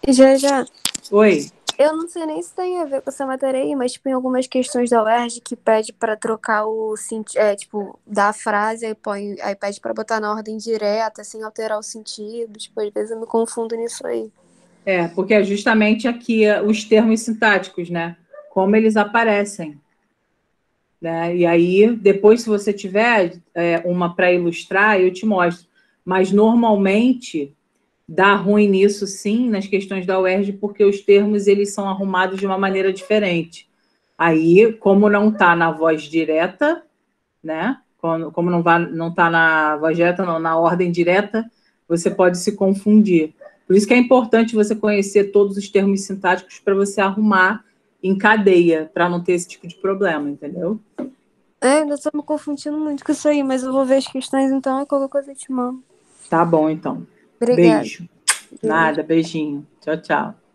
Já. Oi. Eu não sei nem se tem a ver com essa matéria aí, mas tipo, em algumas questões da UERJ que pede pra trocar o tipo, da frase, aí pede pra botar na ordem direta, sem alterar o sentido. Tipo, às vezes eu me confundo nisso aí. Porque é justamente aqui os termos sintáticos, né? Como eles aparecem. Né? E aí, depois, se você tiver uma para ilustrar, eu te mostro. Mas, normalmente, dá ruim nisso, sim, nas questões da UERJ, porque os termos eles são arrumados de uma maneira diferente. Aí, como não está na voz direta, né? Como não está na voz direta, não, na ordem direta, você pode se confundir. Por isso que é importante você conhecer todos os termos sintáticos para você arrumar em cadeia, para não ter esse tipo de problema, entendeu? Ainda estou me confundindo muito com isso aí, mas eu vou ver as questões então e qualquer coisa eu te mando. Tá bom, então. Obrigada. Beijo. Nada, beijinho. Tchau, tchau.